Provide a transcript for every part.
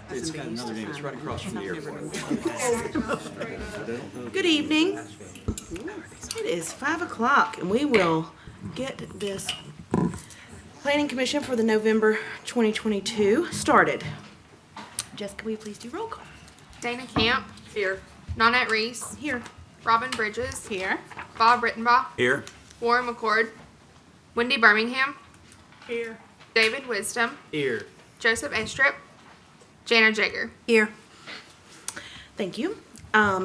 It's got another name, it's right across from the airport. Good evening. It is 5 o'clock and we will get this Planning Commission for the November 2022 started. Jessica, will you please do roll call? Dana Camp. Here. Nonette Reese. Here. Robin Bridges. Here. Bob Rittenbaugh. Here? Warren McCord. Wendy Birmingham. Here. David Wisdom. Here. Joseph Estrip. Jana Jager. Here. Thank you.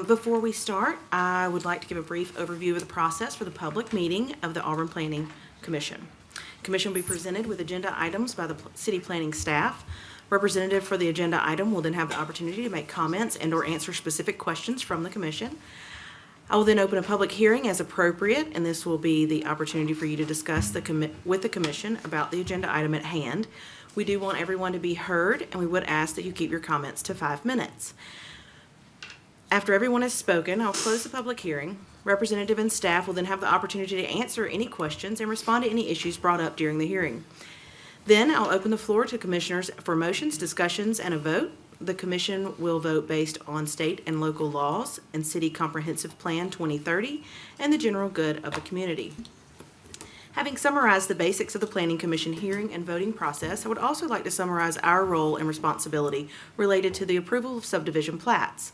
Before we start, I would like to give a brief overview of the process for the public meeting of the Auburn Planning Commission. Commission will be presented with agenda items by the city planning staff. Representative for the agenda item will then have the opportunity to make comments and or answer specific questions from the commission. I will then open a public hearing as appropriate, and this will be the opportunity for you to discuss with the commission about the agenda item at hand. We do want everyone to be heard, and we would ask that you keep your comments to 5 minutes. After everyone has spoken, I'll close the public hearing. Representative and staff will then have the opportunity to answer any questions and respond to any issues brought up during the hearing. Then I'll open the floor to commissioners for motions, discussions, and a vote. The commission will vote based on state and local laws and City Comprehensive Plan 2030 and the general good of the community. Having summarized the basics of the Planning Commission hearing and voting process, I would also like to summarize our role and responsibility related to the approval of subdivision plats.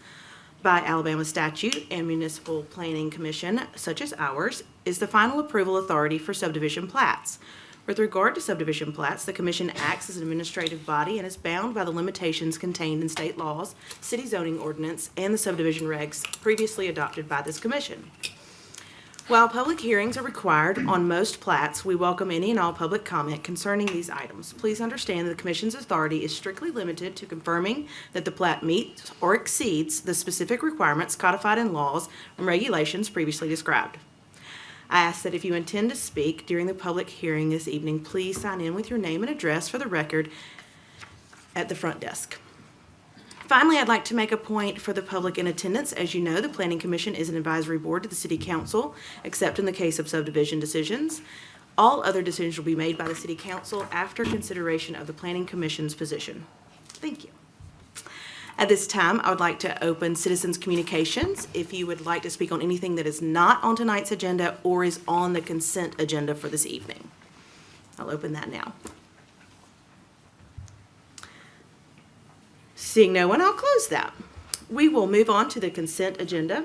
By Alabama statute and municipal planning commission, such as ours, is the final approval authority for subdivision plats. With regard to subdivision plats, the commission acts as an administrative body and is bound by the limitations contained in state laws, city zoning ordinance, and the subdivision regs previously adopted by this commission. While public hearings are required on most plats, we welcome any and all public comment concerning these items. Please understand that the Commission's authority is strictly limited to confirming that the plat meets or exceeds the specific requirements codified in laws and regulations previously described. I ask that if you intend to speak during the public hearing this evening, please sign in with your name and address for the record at the front desk. Finally, I'd like to make a point for the public in attendance. As you know, the Planning Commission is an advisory board to the City Council, except in the case of subdivision decisions. All other decisions will be made by the City Council after consideration of the Planning Commission's position. Thank you. At this time, I would like to open citizens' communications. If you would like to speak on anything that is not on tonight's agenda or is on the consent agenda for this evening. I'll open that now. Seeing no one, I'll close that. We will move on to the consent agenda.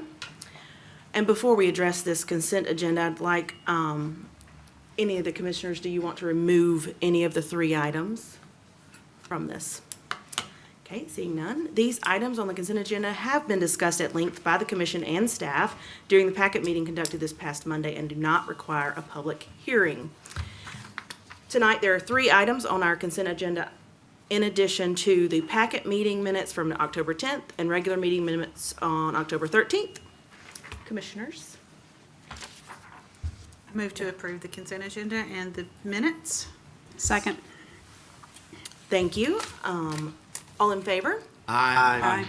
And before we address this consent agenda, I'd like any of the commissioners, do you want to remove any of the 3 items from this? Okay, seeing none. These items on the consent agenda have been discussed at length by the commission and staff during the packet meeting conducted this past Monday and do not require a public hearing. Tonight, there are 3 items on our consent agenda in addition to the packet meeting minutes from October 10th and regular meeting minutes on October 13th. Commissioners? I move to approve the consent agenda and the minutes. Second. Thank you. All in favor? Aye.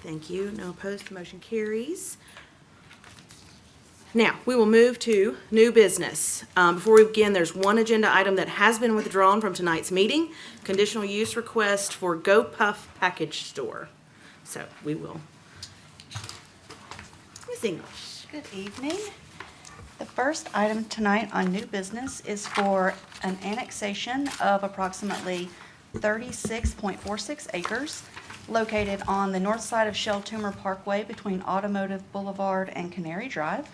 Thank you. No opposed. The motion carries. Now, we will move to new business. Before we begin, there's one agenda item that has been withdrawn from tonight's meeting, conditional use request for Go Puff Package Store. So we will. Ms. English. Good evening. The first item tonight on new business is for an annexation of approximately 36.46 acres located on the north side of Shell Toomer Parkway between Automotive Boulevard and Canary Drive.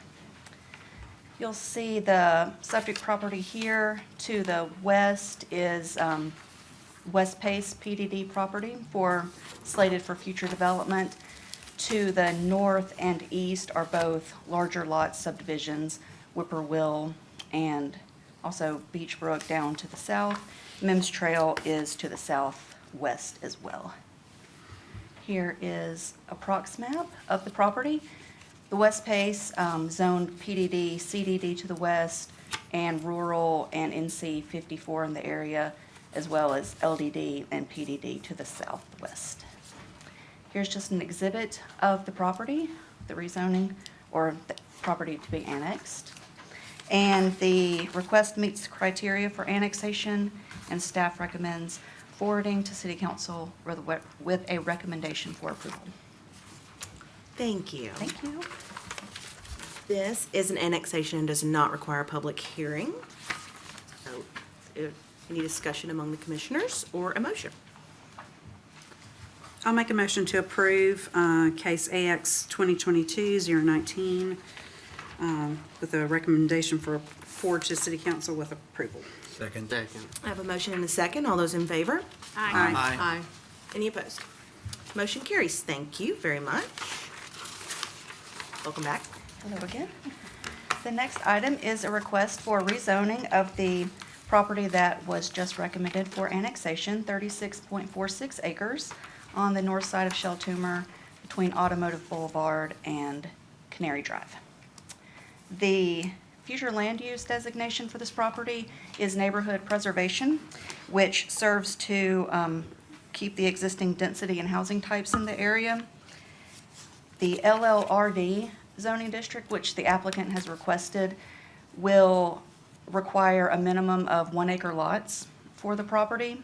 You'll see the subject property here. To the west is West Pace PDD property slated for future development. To the north and east are both larger lot subdivisions, Whippoorwill and also Beach Brook down to the south. Mims Trail is to the southwest as well. Here is a prox map of the property. The West Pace zoned PDD, CDD to the west, and rural and NC 54 in the area, as well as LDD and PDD to the southwest. Here's just an exhibit of the property, the rezoning, or the property to be annexed. And the request meets criteria for annexation, and staff recommends forwarding to City Council with a recommendation for approval. Thank you. Thank you. This is an annexation and does not require a public hearing. So, any discussion among the commissioners or a motion? I'll make a motion to approve case AX 2022-019 with a recommendation for forward to City Council with approval. Second. I have a motion and a second. All those in favor? Aye. Any opposed? Motion carries. Thank you very much. Welcome back. Hello again. The next item is a request for rezoning of the property that was just recommended for annexation, 36.46 acres on the north side of Shell Tumor between Automotive Boulevard and Canary Drive. The future land use designation for this property is neighborhood preservation, which serves to keep the existing density and housing types in the area. The LLRD zoning district, which the applicant has requested, will require a minimum of 1 acre lots for the property.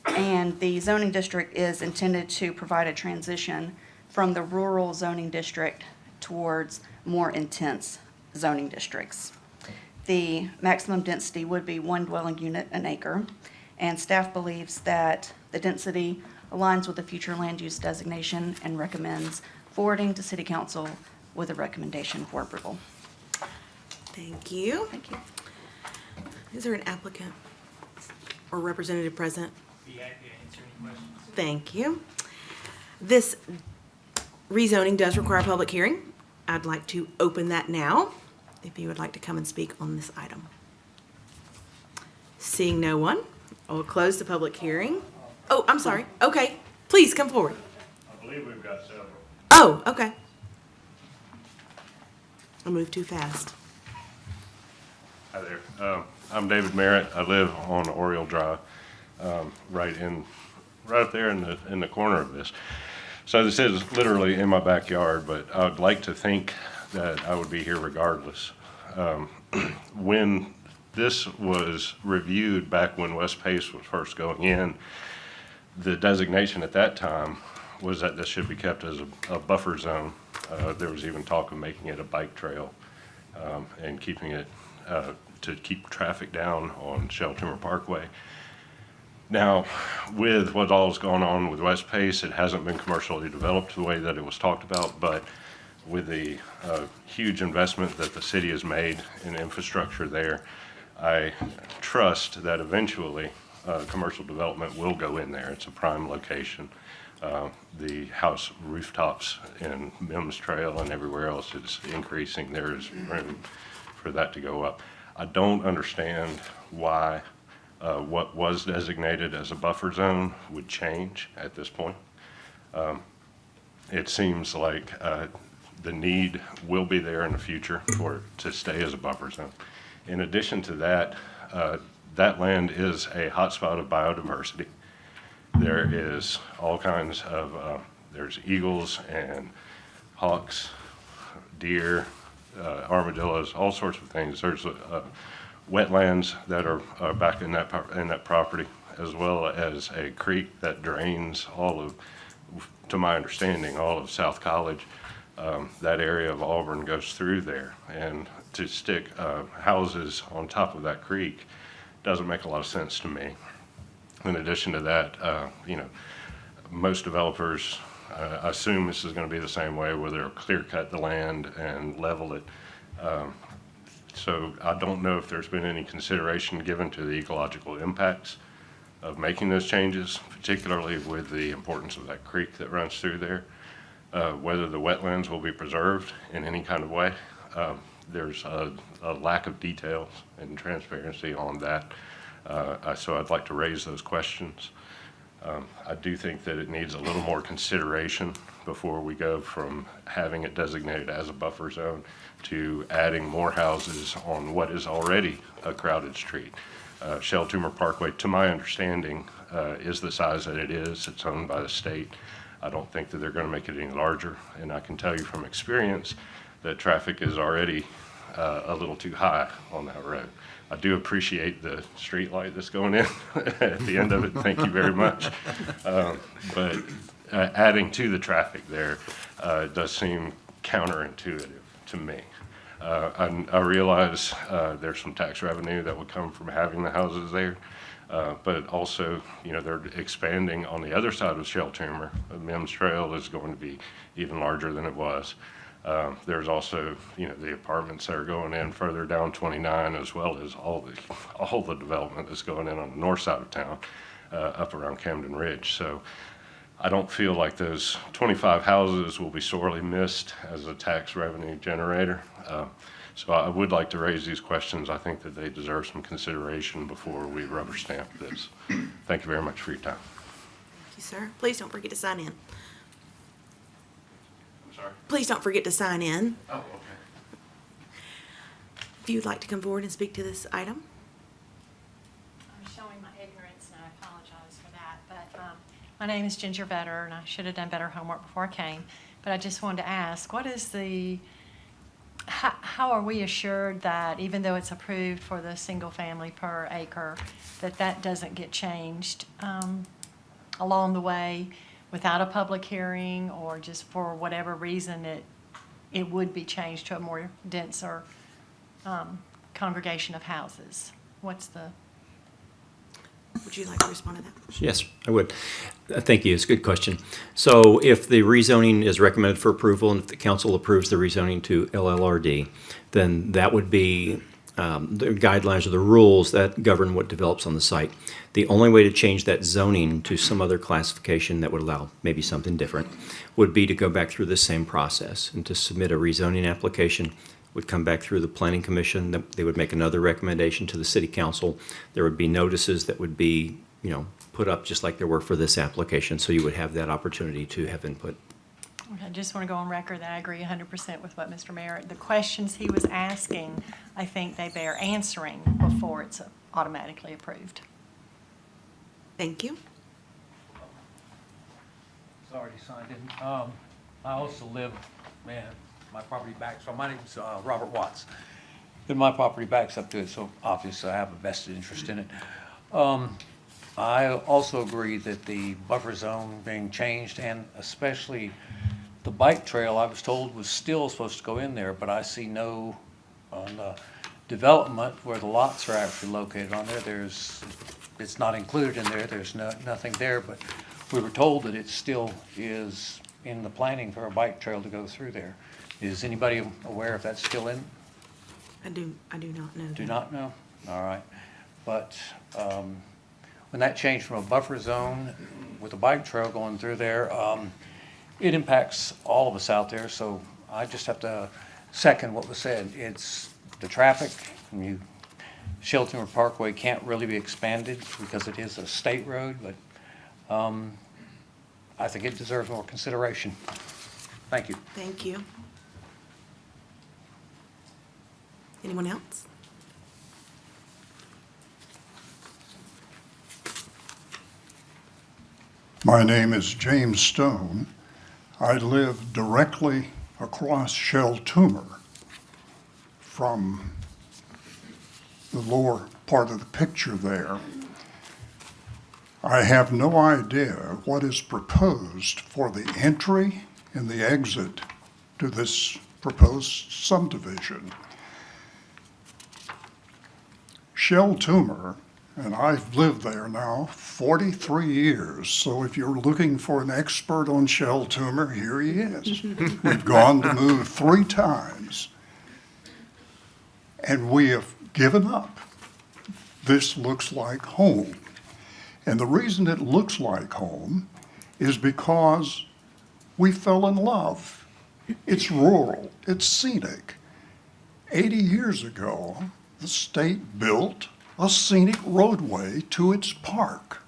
And the zoning district is intended to provide a transition from the rural zoning district towards more intense zoning districts. The maximum density would be 1 dwelling unit an acre, and staff believes that the density aligns with the future land use designation and recommends forwarding to City Council with a recommendation for approval. Thank you. Thank you. Is there an applicant or representative present? Be happy to answer any questions. Thank you. This rezoning does require a public hearing. I'd like to open that now, if you would like to come and speak on this item. Seeing no one, I will close the public hearing. Oh, I'm sorry. Okay, please come forward. I believe we've got several. Oh, okay. I moved too fast. Hi there. I'm David Merritt. I live on Oriole Drive, right up there in the corner of this. So this is literally in my backyard, but I would like to think that I would be here regardless. When this was reviewed back when West Pace was first going in, the designation at that time was that this should be kept as a buffer zone. There was even talk of making it a bike trail and keeping it to keep traffic down on Shell Timber Parkway. Now, with what all's gone on with West Pace, it hasn't been commercially developed the way that it was talked about, but with the huge investment that the city has made in infrastructure there, I trust that eventually commercial development will go in there. It's a prime location. The house rooftops in Mims Trail and everywhere else is increasing. There is room for that to go up. I don't understand why what was designated as a buffer zone would change at this point. It seems like the need will be there in the future for it to stay as a buffer zone. In addition to that, that land is a hotspot of biodiversity. There is all kinds of, there's eagles and hawks, deer, armadillos, all sorts of things. There's wetlands that are back in that property, as well as a creek that drains all of, to my understanding, all of South College. That area of Auburn goes through there, and to stick houses on top of that creek doesn't make a lot of sense to me. In addition to that, most developers, I assume this is going to be the same way, where they'll clear cut the land and level it. So I don't know if there's been any consideration given to the ecological impacts of making those changes, particularly with the importance of that creek that runs through there. Whether the wetlands will be preserved in any kind of way. There's a lack of details and transparency on that. So I'd like to raise those questions. I do think that it needs a little more consideration before we go from having it designated as a buffer zone to adding more houses on what is already a crowded street. Shell Tumor Parkway, to my understanding, is the size that it is. It's owned by the state. I don't think that they're going to make it any larger, and I can tell you from experience that traffic is already a little too high on that road. I do appreciate the street light that's going in at the end of it. Thank you very much. But adding to the traffic there does seem counterintuitive to me. I realize there's some tax revenue that would come from having the houses there, but also, you know, they're expanding on the other side of Shell Tumor. Mims Trail is going to be even larger than it was. There's also, you know, the apartments that are going in further down 29, as well as all the development that's going in on the north side of town, up around Camden Ridge. So I don't feel like those 25 houses will be sorely missed as a tax revenue generator. So I would like to raise these questions. I think that they deserve some consideration before we rubber stamp this. Thank you very much for your time. Thank you, sir. Please don't forget to sign in. I'm sorry? Please don't forget to sign in. Oh, okay. If you'd like to come forward and speak to this item. I'm showing my ignorance, and I apologize for that. But my name is Ginger Vetter, and I should have done better homework before I came. But I just wanted to ask, what is how are we assured that even though it's approved for the single family per acre, that doesn't get changed along the way without a public hearing, or just for whatever reason it would be changed to a more denser congregation of houses? Would you like to respond to that? Yes, I would. Thank you. It's a good question. So if the rezoning is recommended for approval, and if the council approves the rezoning to LLRD, then that would be the guidelines or the rules that govern what develops on the site. The only way to change that zoning to some other classification that would allow maybe something different would be to go back through the same process and to submit a rezoning application. Would come back through the planning commission. They would make another recommendation to the city council. There would be notices that would be, you know, put up just like there were for this application. So you would have that opportunity to have input. I just want to go on record that I agree 100% with what Mr. Merritt, the questions he was asking, I think they bear answering before it's automatically approved. Thank you. It's already signed in. I also live, my property backs, so my name's Robert Watts. And my property backs up to it, so obviously I have a vested interest in it. I also agree that the buffer zone being changed, and especially the bike trail, I was told was still supposed to go in there, but I see no, on the development where the lots are actually located on there, it's not included in there, there's nothing there, but we were told that it still is in the planning for a bike trail to go through there. Is anybody aware if that's still in? I do not know. Do not know? All right. But when that changed from a buffer zone with a bike trail going through there, it impacts all of us out there. So I just have to second what was said. It's the traffic. Shelton Parkway can't really be expanded because it is a state road, but I think it deserves more consideration. Thank you. Thank you. Anyone else? My name is James Stone. I live directly across Shell Tumor from the lower part of the picture there. I have no idea what is proposed for the entry and the exit to this proposed subdivision. Shell Tumor, and I've lived there now 43 years, so if you're looking for an expert on Shell Tumor, here he is. We've gone to move 3 times, and we have given up. This looks like home. And the reason it looks like home is because we fell in love. It's rural, it's scenic. 80 years ago, the state built a scenic roadway to its park.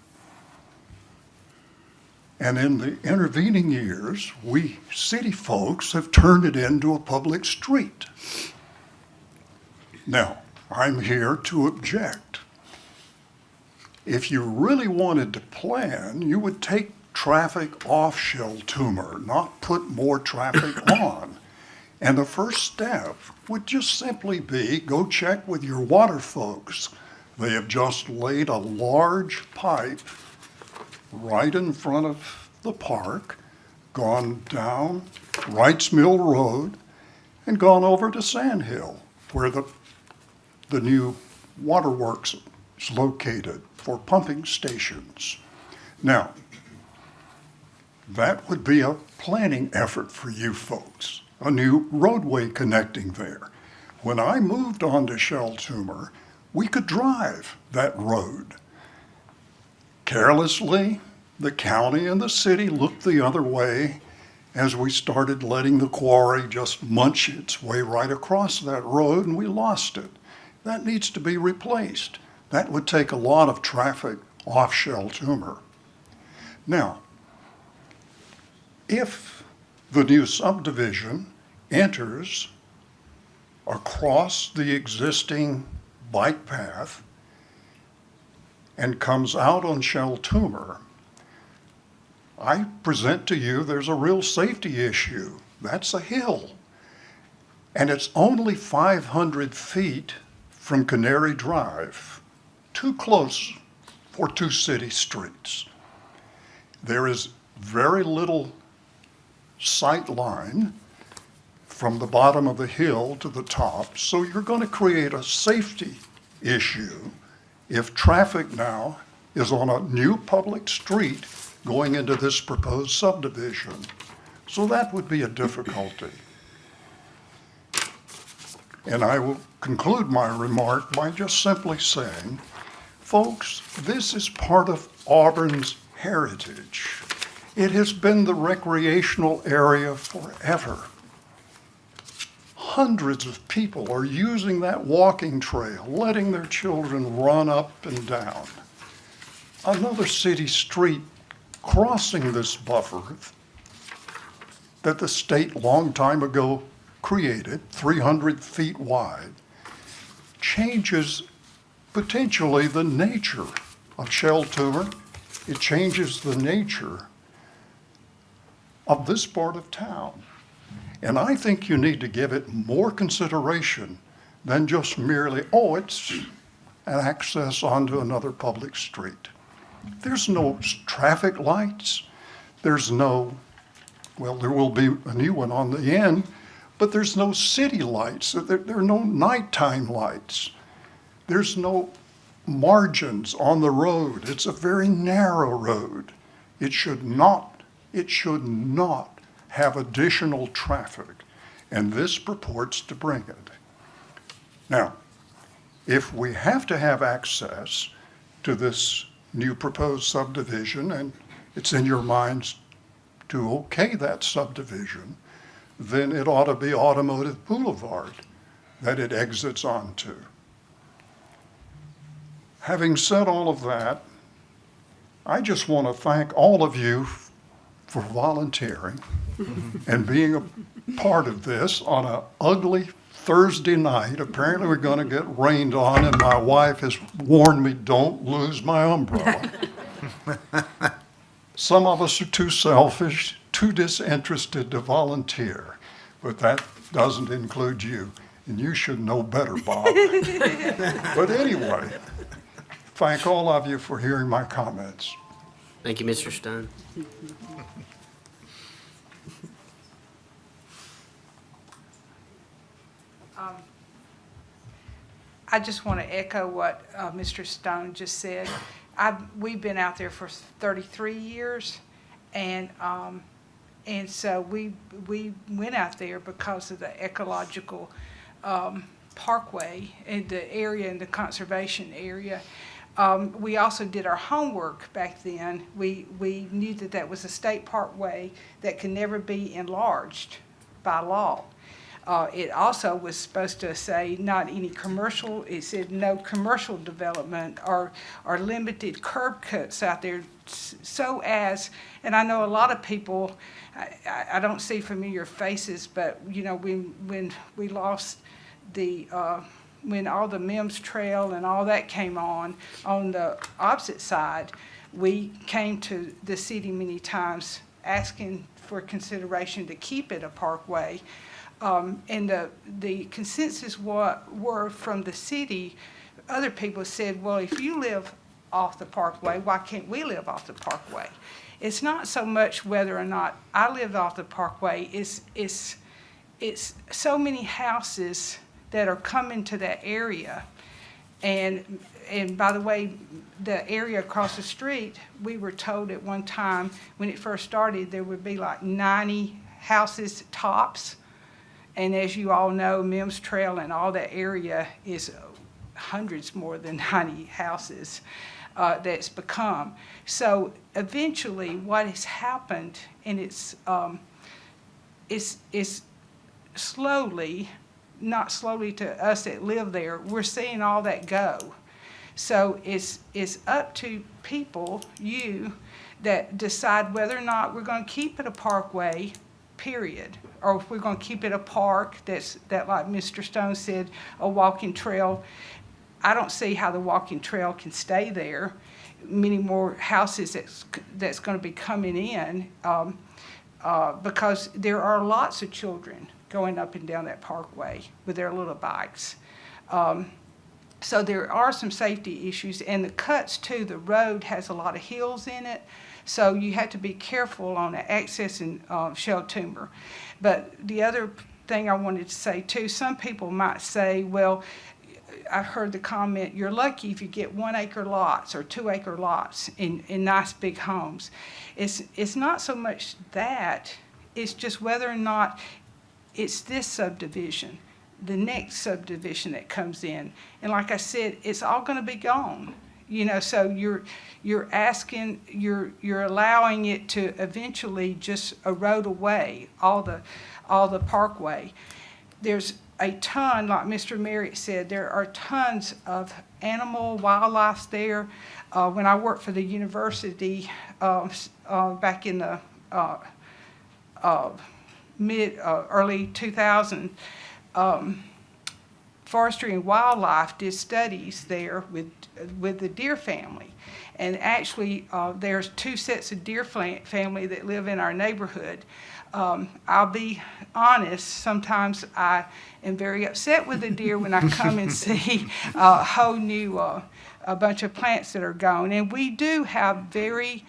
And in the intervening years, we city folks have turned it into a public street. Now, I'm here to object. If you really wanted to plan, you would take traffic off Shell Tumor, not put more traffic on. And the first step would just simply be go check with your water folks. They have just laid a large pipe right in front of the park, gone down Wrights Mill Road, and gone over to Sand Hill, where the new waterworks is located for pumping stations. Now, that would be a planning effort for you folks, a new roadway connecting there. When I moved on to Shell Toomer, we could drive that road. Carelessly, the county and the city looked the other way as we started letting the quarry just munch its way right across that road, and we lost it. That needs to be replaced. That would take a lot of traffic off Shell Toomer. Now, if the new subdivision enters across the existing bike path and comes out on Shell Toomer, I present to you there's a real safety issue. That's a hill. And it's only 500 feet from Canary Drive, too close for two city streets. There is very little sight line from the bottom of the hill to the top, so you're going to create a safety issue if traffic now is on a new public street going into this proposed subdivision. So that would be a difficulty. And I will conclude my remark by just simply saying, folks, this is part of Auburn's heritage. It has been the recreational area forever. Hundreds of people are using that walking trail, letting their children run up and down. Another city street crossing this buffer that the state long time ago created, 300 feet wide, changes potentially the nature of Shell Toomer. It changes the nature of this part of town. And I think you need to give it more consideration than just merely, oh, it's an access onto another public street. There's no traffic lights. There's no, well, there will be a new one on the end, but there's no city lights. There are no nighttime lights. There's no margins on the road. It's a very narrow road. It should not have additional traffic, and this purports to bring it. Now, if we have to have access to this new proposed subdivision, and it's in your minds to okay that subdivision, then it ought to be Automotive Boulevard that it exits onto. Having said all of that, I just want to thank all of you for volunteering and being a part of this on an ugly Thursday night. Apparently we're going to get rained on, and my wife has warned me, don't lose my umbrella. Some of us are too selfish, too disinterested to volunteer, but that doesn't include you, and you should know better, Bob. But anyway, thank all of you for hearing my comments. Thank you, Mr. Stone. I just want to echo what Mr. Stone just said. We've been out there for 33 years, and so we went out there because of the ecological parkway and the area and the conservation area. We also did our homework back then. We knew that that was a state parkway that could never be enlarged by law. It also was supposed to say not any commercial, it said no commercial development or limited curb cuts out there, so as, and I know a lot of people, I don't see familiar faces, but you know, when we lost the, when all the Mims Trail and all that came on the opposite side, we came to the city many times asking for consideration to keep it a parkway. And the consensus were from the city, other people said, well, if you live off the Parkway, why can't we live off the Parkway? It's not so much whether or not I live off the Parkway, it's so many houses that are coming to that area. And by the way, the area across the street, we were told at one time, when it first started, there would be like 90 houses tops. And as you all know, Mims Trail and all that area is hundreds more than 90 houses that's become. So eventually what has happened, and it's slowly, not slowly to us that live there, we're seeing all that go. So it's up to people, you, that decide whether or not we're going to keep it a parkway, period, or if we're going to keep it a park that, like Mr. Stone said, a walking trail. I don't see how the walking trail can stay there. Many more houses that's going to be coming in because there are lots of children going up and down that parkway with their little bikes. So there are some safety issues, and the cuts to the road has a lot of hills in it, so you have to be careful on accessing shell timber. But the other thing I wanted to say too, some people might say, well, I've heard the comment, you're lucky if you get 1 acre lots or 2 acre lots in nice big homes. It's not so much that, it's just whether or not it's this subdivision, the next subdivision that comes in. And like I said, it's all going to be gone. You know, so you're asking, you're allowing it to eventually just erode away all the parkway. There's a ton, like Mr. Merritt said, there are tons of wildlife there. When I worked for the university back in the early 2000s, Forestry and Wildlife did studies there with the deer family. And actually, there's 2 sets of deer family that live in our neighborhood. I'll be honest, sometimes I am very upset with the deer when I come and see a whole new, a bunch of plants that are gone. And we do have very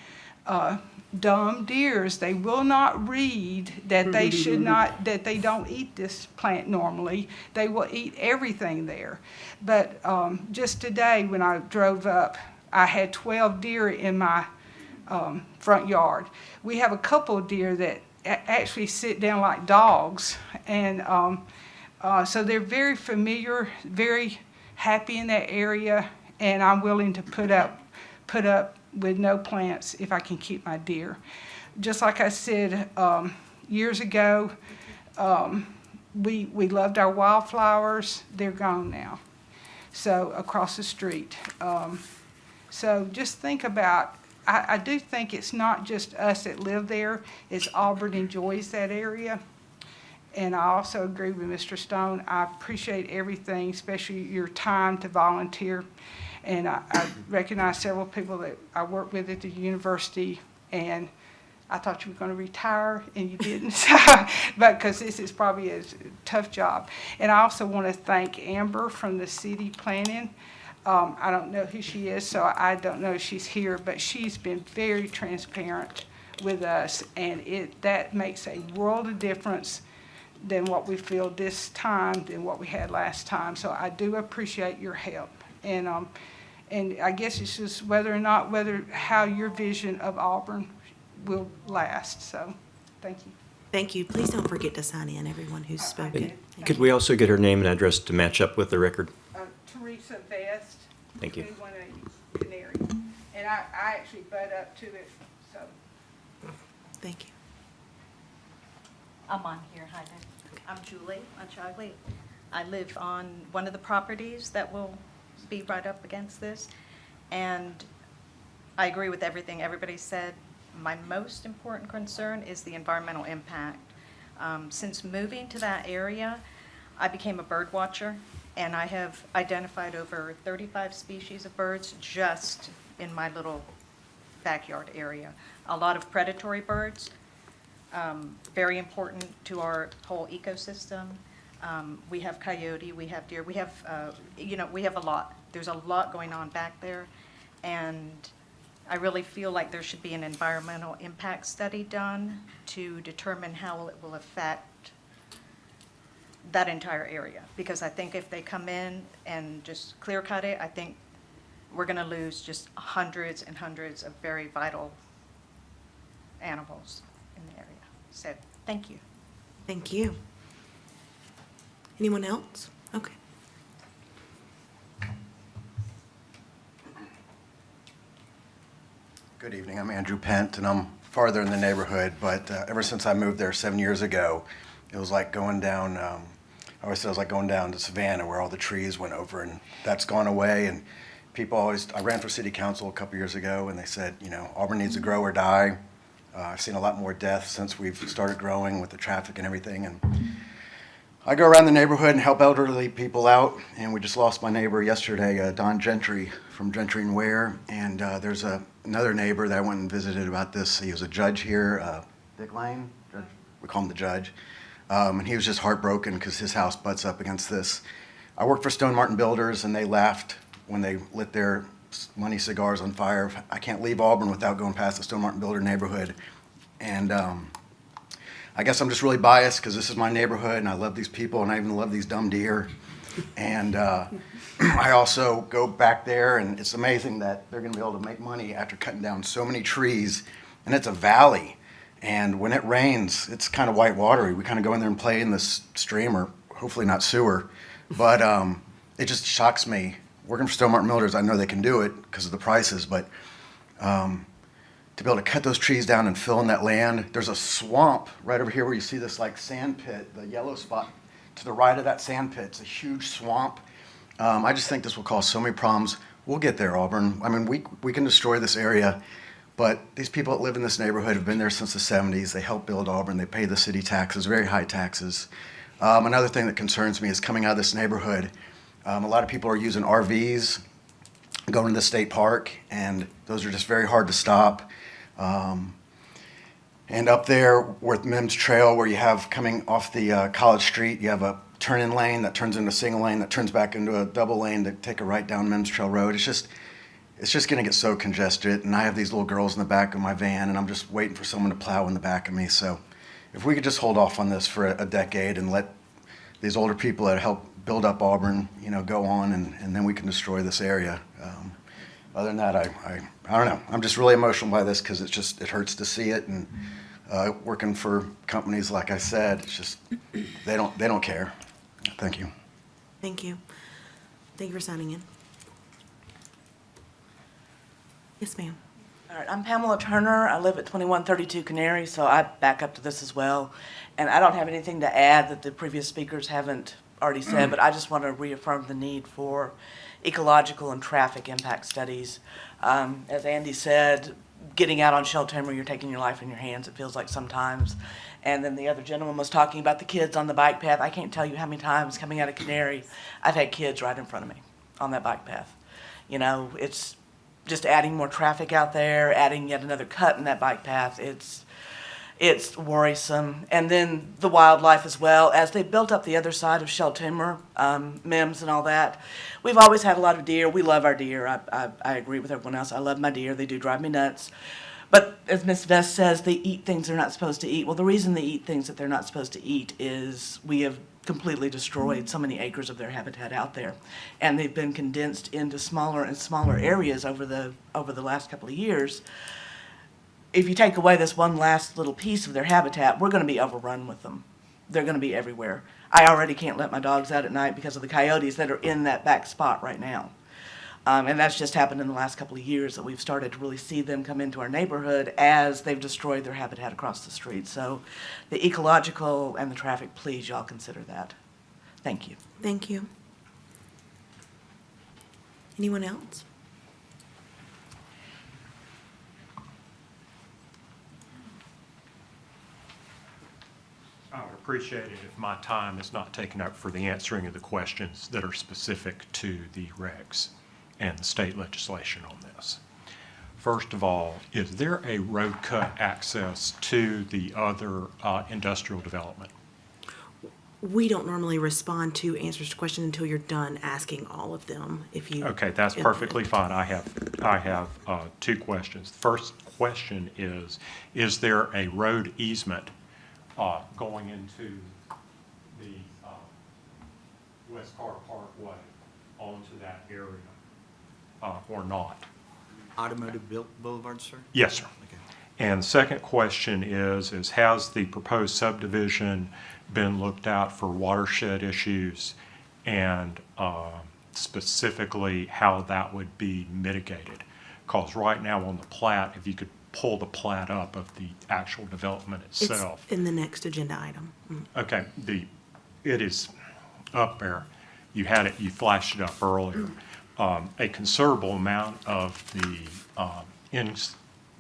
dumb deers. They will not read that they should not, that they don't eat this plant normally. They will eat everything there. But just today when I drove up, I had 12 deer in my front yard. We have a couple of deer that actually sit down like dogs, and so they're very familiar, very happy in that area, and I'm willing to put up with no plants if I can keep my deer. Just like I said years ago, we loved our wildflowers. They're gone now. So across the street. So just think about, I do think it's not just us that live there, it's Auburn enjoys that area. And I also agree with Mr. Stone. I appreciate everything, especially your time to volunteer. And I recognize several people that I work with at the university, and I thought you were going to retire, and you didn't. But because this is probably a tough job. And I also want to thank Amber from the city planning. I don't know who she is, so I don't know if she's here, but she's been very transparent with us, and that makes a world of difference than what we feel this time than what we had last time. So I do appreciate your help. And I guess it's just how your vision of Auburn will last. So thank you. Thank you. Please don't forget to sign in, everyone who's spoken. Could we also get her name and address to match up with the record? Teresa Vest. Thank you. 218 Canary. And I actually butt up to it, so. Thank you. I'm on here. Hi there. I'm Julie Achagli. I live on one of the properties that will be right up against this. And I agree with everything everybody said. My most important concern is the environmental impact. Since moving to that area, I became a bird watcher, and I have identified over 35 species of birds just in my little backyard area. A lot of predatory birds. very important to our whole ecosystem. We have coyote, we have deer, we have, we have a lot. There's a lot going on back there. And I really feel like there should be an environmental impact study done to determine how it will affect that entire area. Because I think if they come in and just clear cut it, I think we're gonna lose just hundreds and hundreds of very vital animals in the area. So, thank you. Thank you. Anyone else? Okay. Good evening, I'm Andrew Pent, and I'm farther in the neighborhood, but ever since I moved there 7 years ago, it was like going down, I always said it was like going down to Savannah where all the trees went over, and that's gone away, and people always, I ran for city council a couple years ago, and they said, Auburn needs to grow or die. I've seen a lot more deaths since we've started growing with the traffic and everything, and I go around the neighborhood and help elderly people out, and we just lost my neighbor yesterday, Don Gentry from Gentry and Ware, and there's another neighbor that I went and visited about this. He was a judge here, Dick Lane, we call him the judge, and he was just heartbroken because his house butts up against this. I worked for Stone Martin Builders, and they laughed when they lit their money cigars on fire. I can't leave Auburn without going past the Stone Martin Builder neighborhood, and I guess I'm just really biased because this is my neighborhood and I love these people and I even love these dumb deer. And I also go back there and it's amazing that they're gonna be able to make money after cutting down so many trees. And it's a valley. And when it rains, it's kind of white watery. We kind of go in there and play in this stream, or hopefully not sewer. But it just shocks me. Working for Stone Martin Builders, I know they can do it because of the prices, but to be able to cut those trees down and fill in that land. There's a swamp right over here where you see this like sand pit, the yellow spot to the right of that sand pit. It's a huge swamp. I just think this will cause so many problems. We'll get there, Auburn. I mean, we can destroy this area, but these people that live in this neighborhood have been there since the 70s. They helped build Auburn. They pay the city taxes, very high taxes. Another thing that concerns me is coming out of this neighborhood. A lot of people are using RVs, going to the state park, and those are just very hard to stop. And up there with Mims Trail, where you have coming off the College Street, you have a turn-in lane that turns into a single lane that turns back into a double lane to take a right down Mims Trail Road. It's just going to get so congested, and I have these little girls in the back of my van, and I'm just waiting for someone to plow in the back of me. So if we could just hold off on this for a decade and let these older people that help build up Auburn, go on, and then we can destroy this area. Other than that, I don't know. I'm just really emotional by this because it hurts to see it. And working for companies, like I said, it's just they don't care. Thank you. Thank you. Thank you for signing in. Yes, ma'am. All right, I'm Pamela Turner. I live at 2132 Canary, so I back up to this as well. And I don't have anything to add that the previous speakers haven't already said, but I just want to reaffirm the need for ecological and traffic impact studies. As Andy said, getting out on Shell Timber, you're taking your life in your hands, it feels like sometimes. And then the other gentleman was talking about the kids on the bike path. I can't tell you how many times coming out of Canary, I've had kids right in front of me on that bike path. It's just adding more traffic out there, adding yet another cut in that bike path. It's worrisome. And then the wildlife as well. As they built up the other side of Shell Timber, Mims and all that, we've always had a lot of deer. We love our deer. I agree with everyone else. I love my deer. They do drive me nuts. But as Ms. Vest says, they eat things they're not supposed to eat. Well, the reason they eat things that they're not supposed to eat is we have completely destroyed so many acres of their habitat out there. And they've been condensed into smaller and smaller areas over the last couple of years. If you take away this one last little piece of their habitat, we're going to be overrun with them. They're going to be everywhere. I already can't let my dogs out at night because of the coyotes that are in that back spot right now. And that's just happened in the last couple of years that we've started to really see them come into our neighborhood as they've destroyed their habitat across the street. So the ecological and the traffic, please, y'all consider that. Thank you. Thank you. Anyone else? I would appreciate it if my time is not taken up for the answering of the questions that are specific to the regs and the state legislation on this. First of all, is there a road cut access to the other industrial development? We don't normally respond to answers to questions until you're done asking all of them, if you. Okay, that's perfectly fine. I have two questions. First question is there a road easement going into the West Carter Parkway onto that area or not? Automotive Boulevard, sir? Yes, sir. Okay. And the second question is has the proposed subdivision been looked at for watershed issues and specifically how that would be mitigated? Because right now on the plat, if you could pull the plat up of the actual development itself. It's in the next agenda item. Okay, it is up there. You had it, you flashed it up earlier. A considerable amount of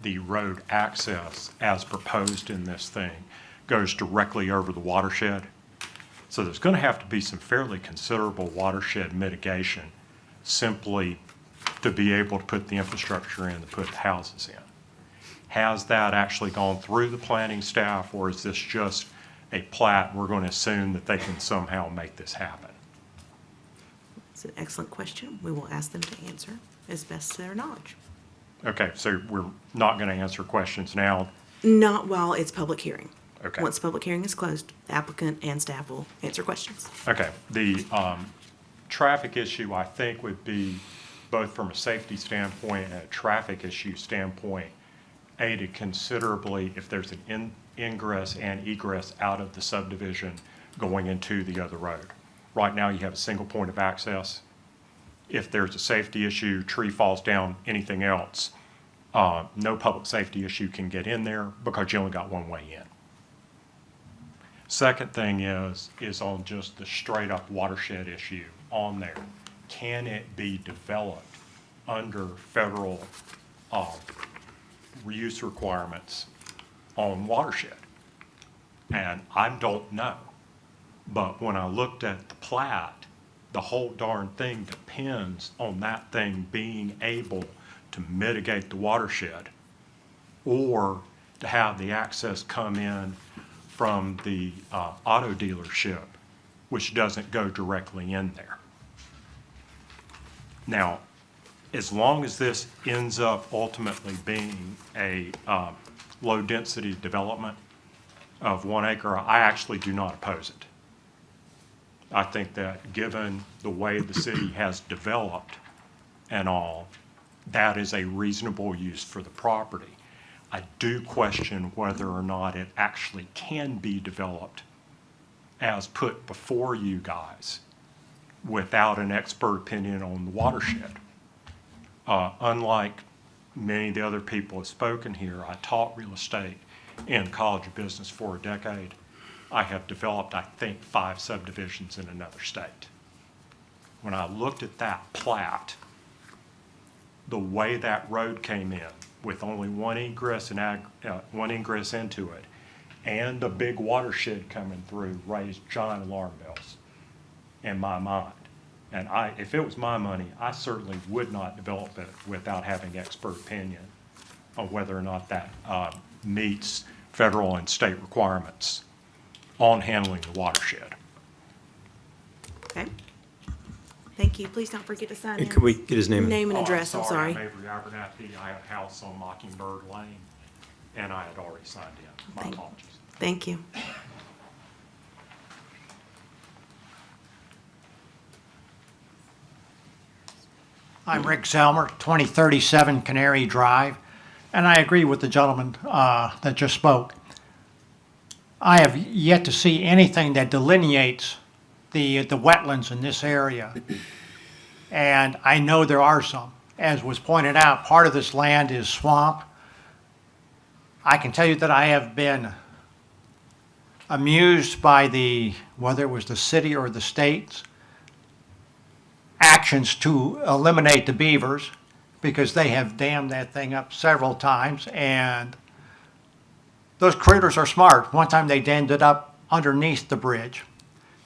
the road access as proposed in this thing goes directly over the watershed. So there's going to have to be some fairly considerable watershed mitigation simply to be able to put the infrastructure in, to put the houses in. Has that actually gone through the planning staff, or is this just a plat? We're going to assume that they can somehow make this happen. It's an excellent question. We will ask them to answer as best to their knowledge. Okay, so we're not going to answer questions now. Not while it's public hearing. Okay. Once the public hearing is closed, the applicant and staff will answer questions. Okay, the traffic issue, I think, would be both from a safety standpoint and a traffic issue standpoint, aided considerably if there's an ingress and egress out of the subdivision going into the other road. Right now, you have a single point of access. If there's a safety issue, tree falls down, anything else, no public safety issue can get in there because you only got one way in. Second thing is on just the straight up watershed issue on there. Can it be developed under federal reuse requirements on watershed? And I don't know. But when I looked at the plat, the whole darn thing depends on that thing being able to mitigate the watershed or to have the access come in from the auto dealership, which doesn't go directly in there. Now, as long as this ends up ultimately being a low-density development of 1 acre, I actually do not oppose it. I think that given the way the city has developed and all, that is a reasonable use for the property. I do question whether or not it actually can be developed as put before you guys without an expert opinion on the watershed. Unlike many of the other people have spoken here, I taught real estate in College of Business for a decade. I have developed, I think, 5 subdivisions in another state. When I looked at that plat, the way that road came in with only one ingress into it and a big watershed coming through raised giant alarm bells in my mind. And if it was my money, I certainly would not develop it without having expert opinion on whether or not that meets federal and state requirements on handling the watershed. Okay. Thank you. Please don't forget to sign in. And could we get his name? Name and address, I'm sorry. I'm Avery Abernathy. I have a house on Mockingbird Lane, and I had already signed in. My apologies. Thank you. I'm Rick Zelmer, 2037 Canary Drive, and I agree with the gentleman that just spoke. I have yet to see anything that delineates the wetlands in this area, and I know there are some. As was pointed out, part of this land is swamp. I can tell you that I have been amused by whether it was the city or the state's actions to eliminate the beavers, because they have dammed that thing up several times, and those critters are smart. One time they dammed it up underneath the bridge,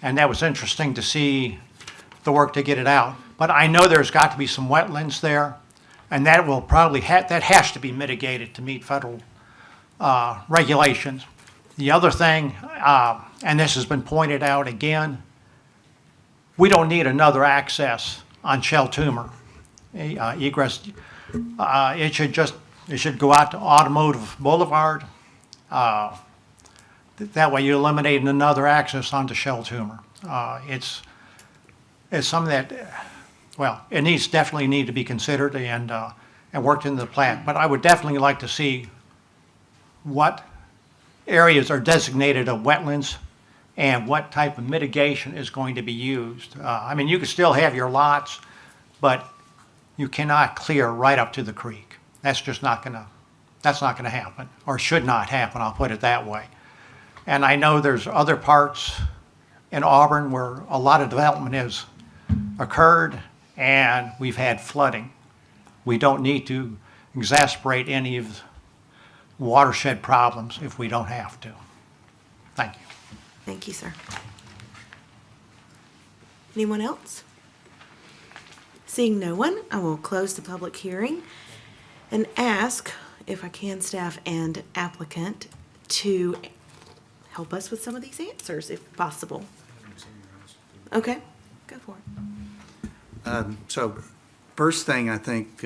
and that was interesting to see the work to get it out. But I know there's got to be some wetlands there. And that will probably, that has to be mitigated to meet federal regulations. The other thing, and this has been pointed out again, we don't need another access on Shell Toomer egress. It should go out to Automotive Boulevard. That way you eliminate another access onto Shell Toomer. It's something that, well, it definitely need to be considered and worked into the plan. But I would definitely like to see what areas are designated of wetlands and what type of mitigation is going to be used. I mean, you can still have your lots, but you cannot clear right up to the creek. That's just not gonna happen, or should not happen, I'll put it that way. And I know there's other parts in Auburn where a lot of development has occurred and we've had flooding. We don't need to exacerbate any of the watershed problems if we don't have to. Thank you. Thank you, sir. Anyone else? Seeing no one, I will close the public hearing and ask, if I can, staff and applicant to help us with some of these answers, if possible. Okay, go for it. So first thing I think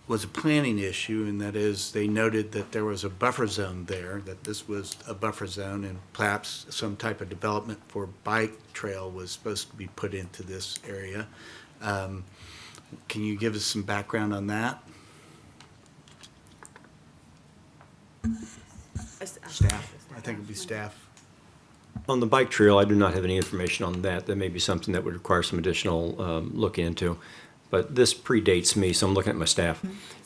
was a planning issue, and that is they noted that there was a buffer zone there, that this was a buffer zone, and perhaps some type of development for bike trail was supposed to be put into this area. Can you give us some background on that? Staff, I think it'd be staff. On the bike trail, I do not have any information on that. That may be something that would require some additional look into. But this predates me, so I'm looking at my staff.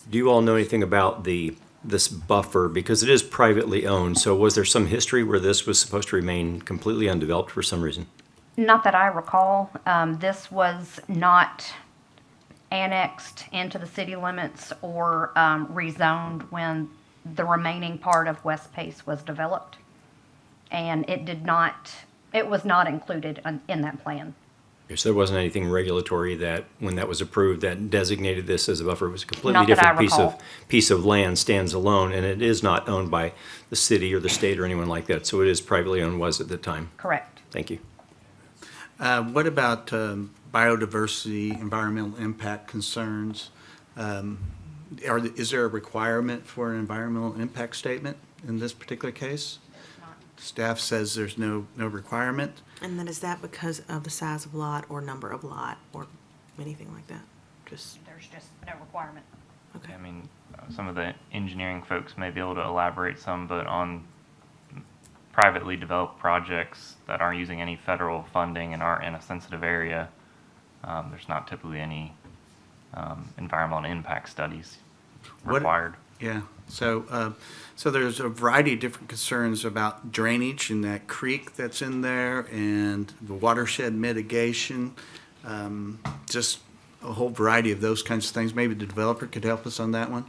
Do you all know anything about this buffer? Because it is privately owned, so was there some history where this was supposed to remain completely undeveloped for some reason? Not that I recall. This was not annexed into the city limits or rezoned when the remaining part of West Pace was developed. And it was not included in that plan. Okay, so there wasn't anything regulatory that, when that was approved, that designated this as a buffer. It was a completely Not that I different recall. piece of land, stands alone, and it is not owned by the city or the state or anyone like that. So it is privately owned, was at the time. Correct. Thank you. What about biodiversity, environmental impact concerns? Is there a requirement for an environmental impact statement in this particular case? Staff says there's no requirement. And then is that because of the size of lot or number of lot or anything like that? There's just no requirement. Okay. I mean, some of the engineering folks may be able to elaborate some, but on privately developed projects that aren't using any federal funding and aren't in a sensitive area, there's not typically any environmental impact studies required. Yeah, so there's a variety of different concerns about drainage in that creek that's in there and the watershed mitigation, just a whole variety of those kinds of things. Maybe the developer could help us on that one.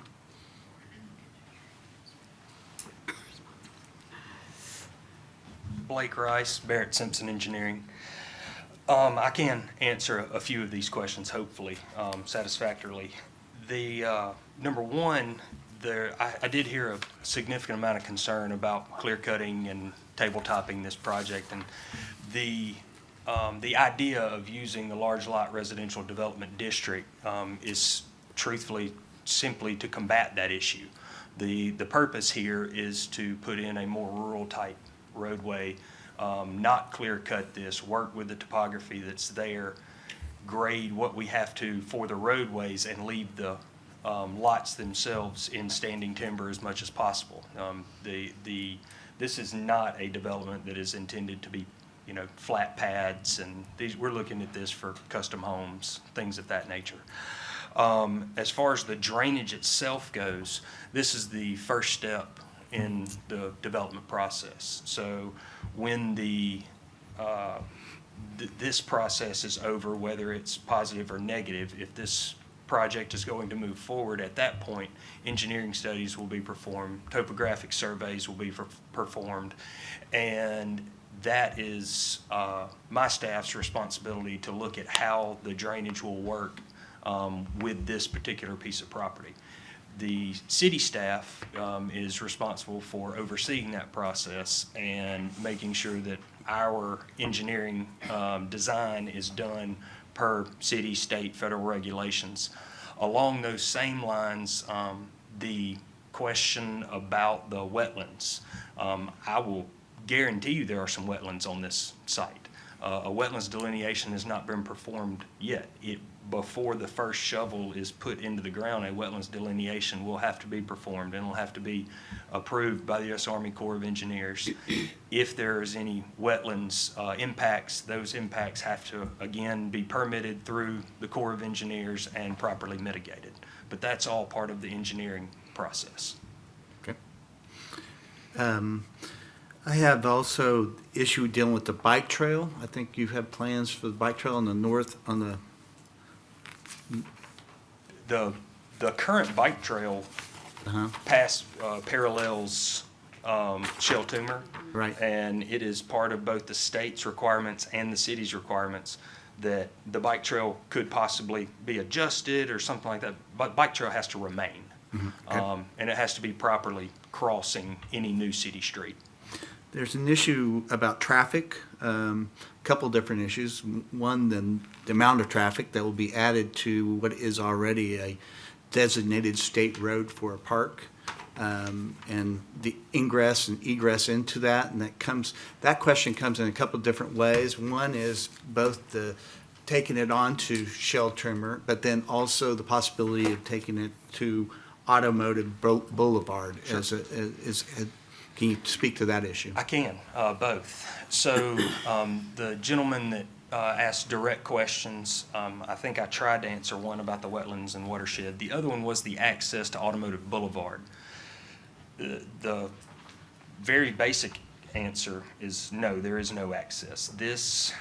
Blake Rice, Barrett Simpson Engineering. I can answer a few of these questions, hopefully, satisfactorily. The number one, I did hear a significant amount of concern about clear cutting and tabletopping this project, and the idea of using the large lot residential development district is truthfully simply to combat that issue. The purpose here is to put in a more rural type roadway, not clear cut this, work with the topography that's there, grade what we have to for the roadways, and leave the lots themselves in standing timber as much as possible. This is not a development that is intended to be, flat pads, and we're looking at this for custom homes, things of that nature. As far as the drainage itself goes, this is the first step in the development process. So when this process is over, whether it's positive or negative, if this project is going to move forward, at that point, engineering studies will be performed, topographic surveys will be performed, and that is my staff's responsibility to look at how the drainage will work with this particular piece of property. The city staff is responsible for overseeing that process and making sure that our engineering design is done per city, state, federal regulations. Along those same lines, the question about the wetlands, I will guarantee you there are some wetlands on this site. A wetlands delineation has not been performed yet. Before the first shovel is put into the ground, a wetlands delineation will have to be performed and will have to be approved by the U.S. Army Corps of Engineers. If there is any wetlands impacts, those impacts have to, again, be permitted through the Corps of Engineers and properly mitigated. But that's all part of the engineering process. Okay. I have also issue dealing with the bike trail. I think you have plans for the bike trail on the north, on the The current bike trail parallels Shell Tumor. Right. And it is part of both the state's requirements and the city's requirements that the bike trail could possibly be adjusted or something like that. But bike trail has to remain. Okay. And it has to be properly crossing any new city street. There's an issue about traffic, couple different issues. One, the amount of traffic that will be added to what is already a designated state road for a park, and the ingress and egress into that. And that question comes in a couple different ways. One is both the taking it onto Shell Trimmer, but then also the possibility of taking it to Automotive Boulevard. Sure. Can you speak to that issue? I can, both. So the gentleman that asked direct questions, I think I tried to answer one about the wetlands and watershed. The other one was the access to Automotive Boulevard. The very basic answer is no, there is no access. This,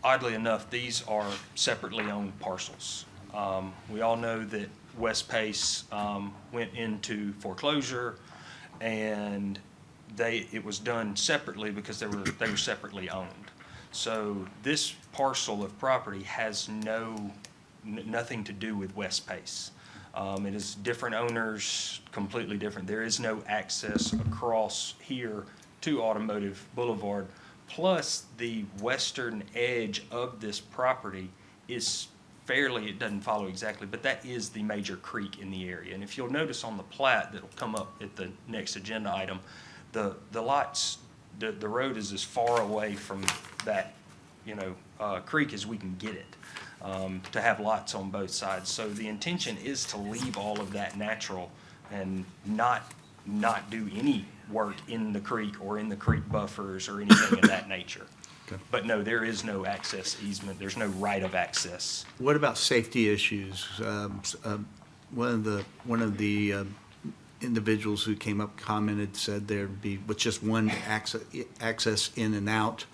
oddly enough, these are separately owned parcels. We all know that West Pace went into foreclosure, and it was done separately because they were separately owned. So this parcel of property has nothing to do with West Pace. It is different owners, completely different. There is no access across here to Automotive Boulevard. Plus, the western edge of this property is it doesn't follow exactly, but that is the major creek in the area. And if you'll notice on the plat that'll come up at the next agenda item, the lots, the road is as far away from that, creek as we can get it, to have lots on both sides. So the intention is to leave all of that natural and not do any work in the creek or in the creek buffers or anything of that nature. Okay. But no, there is no access easement. There's no right of access. What about safety issues? One of the individuals who came up commented, said there'd be, with just one access in and out,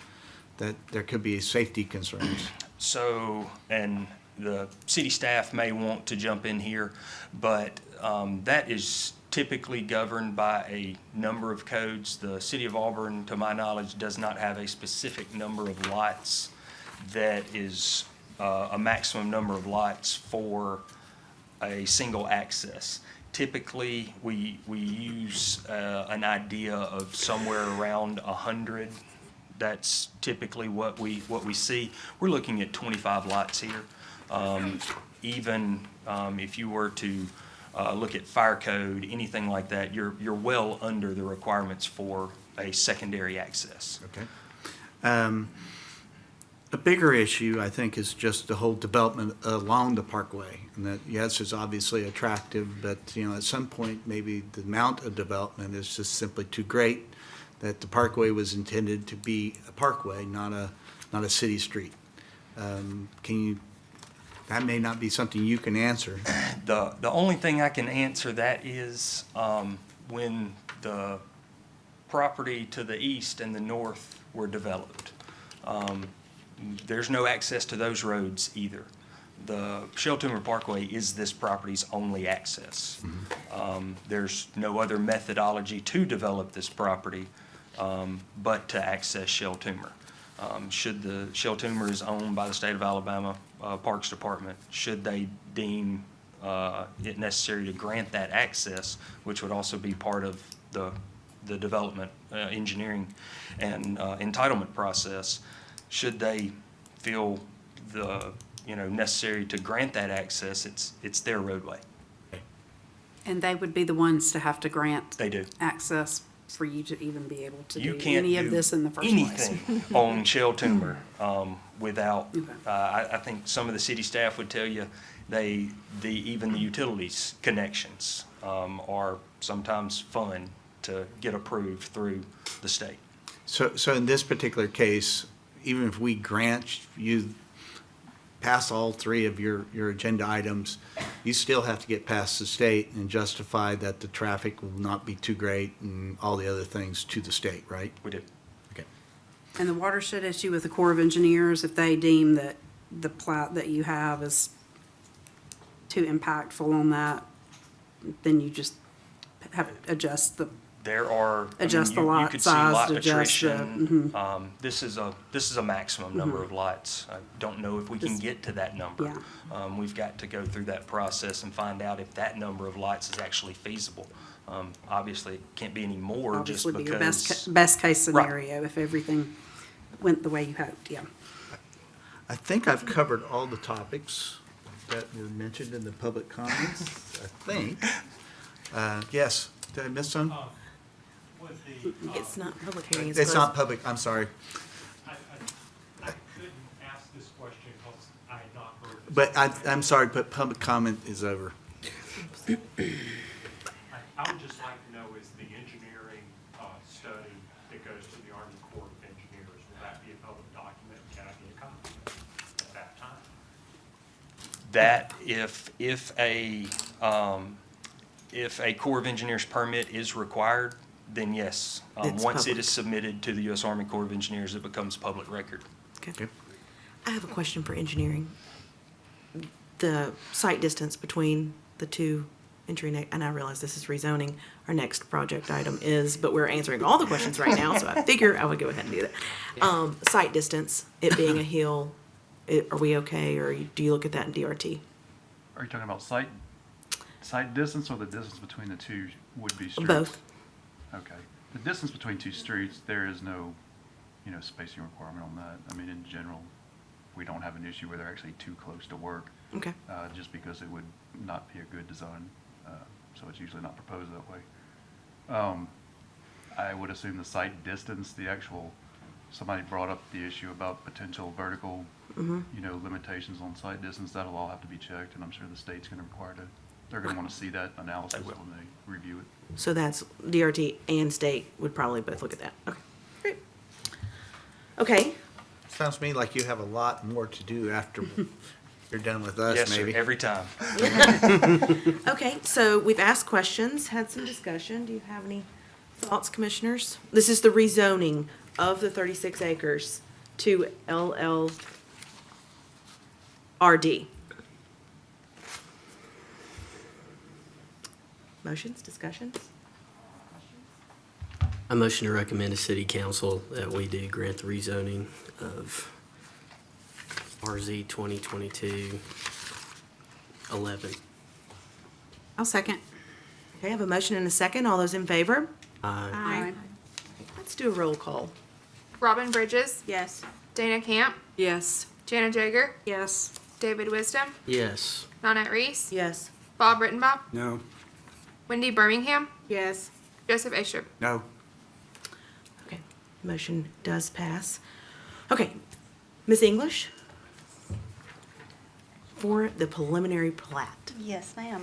that there could be safety concerns. So, and the city staff may want to jump in here, but that is typically governed by a number of codes. The city of Auburn, to my knowledge, does not have a specific number of lots that is a maximum number of lots for a single access. Typically, we use an idea of somewhere around 100. That's typically what we see. We're looking at 25 lots here. Even if you were to look at fire code, anything like that, you're well under the requirements for a secondary access. Okay. A bigger issue, I think, is just the whole development along the parkway. And that, yes, it's obviously attractive, but, at some point, maybe the amount of development is just simply too great, that the parkway was intended to be a parkway, not a city street. That may not be something you can answer. The only thing I can answer that is when the property to the east and the north were developed. There's no access to those roads either. The Shell Tumor Parkway is this property's only access. There's no other methodology to develop this property but to access Shell Tumor. Should the Shell Tumor is owned by the state of Alabama Parks Department, should they deem it necessary to grant that access, which would also be part of the development, engineering, and entitlement process, should they feel necessary to grant that access, it's their roadway. And they would be the ones to have to grant They do. access for you to even be able to You do can't any of do this in the first place. anything on Shell Tumor without, Okay. I think some of the city staff would tell you, even the utilities connections are sometimes fun to get approved through the state. So in this particular case, even if we grant you pass all three of your agenda items, you still have to get past the state and justify that the traffic will not be too great and all the other things to the state, right? We do. Okay. And the watershed issue with the Corps of Engineers, if they deem that the plat that you have is too impactful on that, then you just have to adjust the, There are, Adjust the you lot could see size, lot adjust the- attrition. This is a maximum number of lots. I don't know if we can Just- get to that number. Yeah. We've got to go through that process and find out if that number of lots is actually feasible. Obviously, it can't be any more just obviously be your because. best case Right. scenario if everything went the way you hoped, yeah. I think I've covered all the topics that were mentioned in the public comments, I think. Yes, did I miss some? It's not public hearing, it's It's closed. not public, I'm sorry. I couldn't ask this question because I had not heard this. But I'm sorry, but public comment is over. I would just like to know, is the engineering study that goes to the Army Corps of Engineers, will that be a public document? Can I get a copy at that time? That if a Corps of Engineers permit is required, then yes. It's Once it public. is submitted to the U.S. Army Corps of Engineers, it becomes public record. Okay. I have a question for engineering. The site distance between the two entry, and I realize this is rezoning, our next project item is, but we're answering all the questions right now, so I figure I would go ahead and do that. Site distance, it being a hill, are we okay, or do you look at that in DRT? Are you talking about site distance or the distance between the two would-be streets? Both. Okay. The distance between two streets, there is no, spacing requirement on that. I mean, in general, we don't have an issue where they're actually too close to work. Okay. Just because it would not be a good design, so it's usually not proposed that way. I would assume the site distance, somebody brought up the issue about potential vertical, limitations on site distance. That'll all have to be checked, and I'm sure the state's gonna require they're gonna wanna see that analysis when they review it. So that's DRT and state would probably both look at that. Okay, great. Okay, Sounds to me like you have a lot more to do after you're done with us, Yes, sir, maybe. every time. okay, so we've asked questions, had some discussion. Do you have any thoughts, commissioners? This is the rezoning of the 36 acres to LLRD. Motions, discussions? I motion to recommend to City Council that we do grant the rezoning of RZ 2022-11. I'll second. Okay, I have a motion and a second. All those in favor? Aye. Let's do a roll call. Robin Bridges, Yes. Dana Camp, Yes. Jana Jager, Yes. David Wisdom, Yes. Nanette Reese, Yes. Bob Rittenbaugh, No. Wendy Birmingham, Yes. Joseph Astrup. No. Okay, motion does pass. Okay, Ms. English? For the preliminary plat. Yes, ma'am.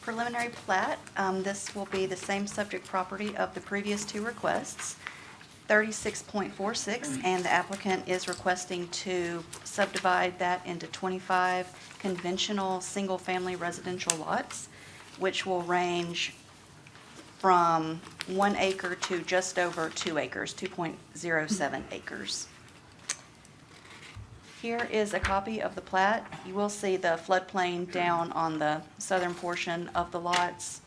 Preliminary plat, this will be the same subject property of the previous two requests, 36.46, and the applicant is requesting to subdivide that into 25 conventional single-family residential lots, which will range from 1 acre to just over 2 acres, 2.07 acres. Here is a copy of the plat. You will see the floodplain down on the southern portion of the lots.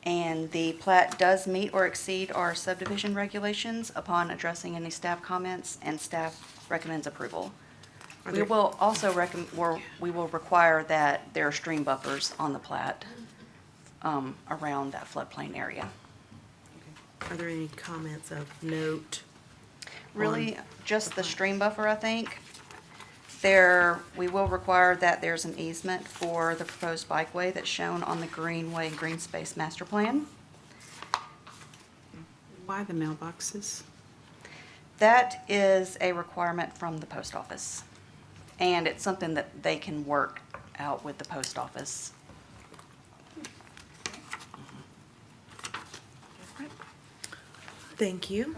And the plat does meet or exceed our subdivision regulations upon addressing any staff comments, and staff recommends approval. We will also we will require that there are stream buffers on the plat around that floodplain area. Are there any comments of note? Really, just the stream buffer, I think. We will require that there's an easement for the proposed bikeway that's shown on the Greenway and Green Space Master Plan. Why the mailboxes? That is a requirement from the post office, and it's something that they can work out with the post office. Thank you.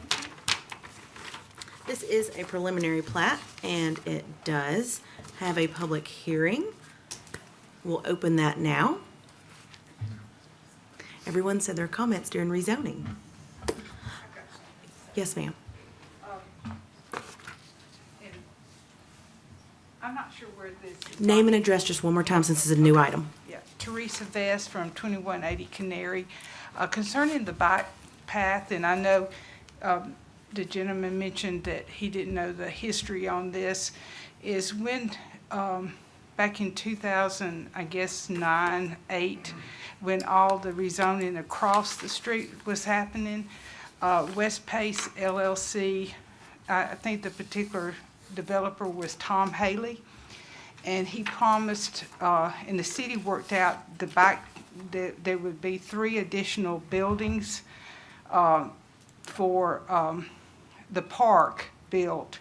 This is a preliminary plat, and it does have a public hearing. We'll open that now. Everyone said their comments during rezoning. Yes, ma'am. I'm not sure where this. Name and address just one more time since it's a new item. Yeah, Teresa Vest from 2180 Canary. Concerning the bike path, and I know the gentleman mentioned that he didn't know the history on this, is when, back in 2000, I guess 9, 8, when all the rezoning across the street was happening, West Pace LLC, I think the particular developer was Tom Haley, and he promised, and the city worked out the bike, there would be 3 additional buildings for the park built,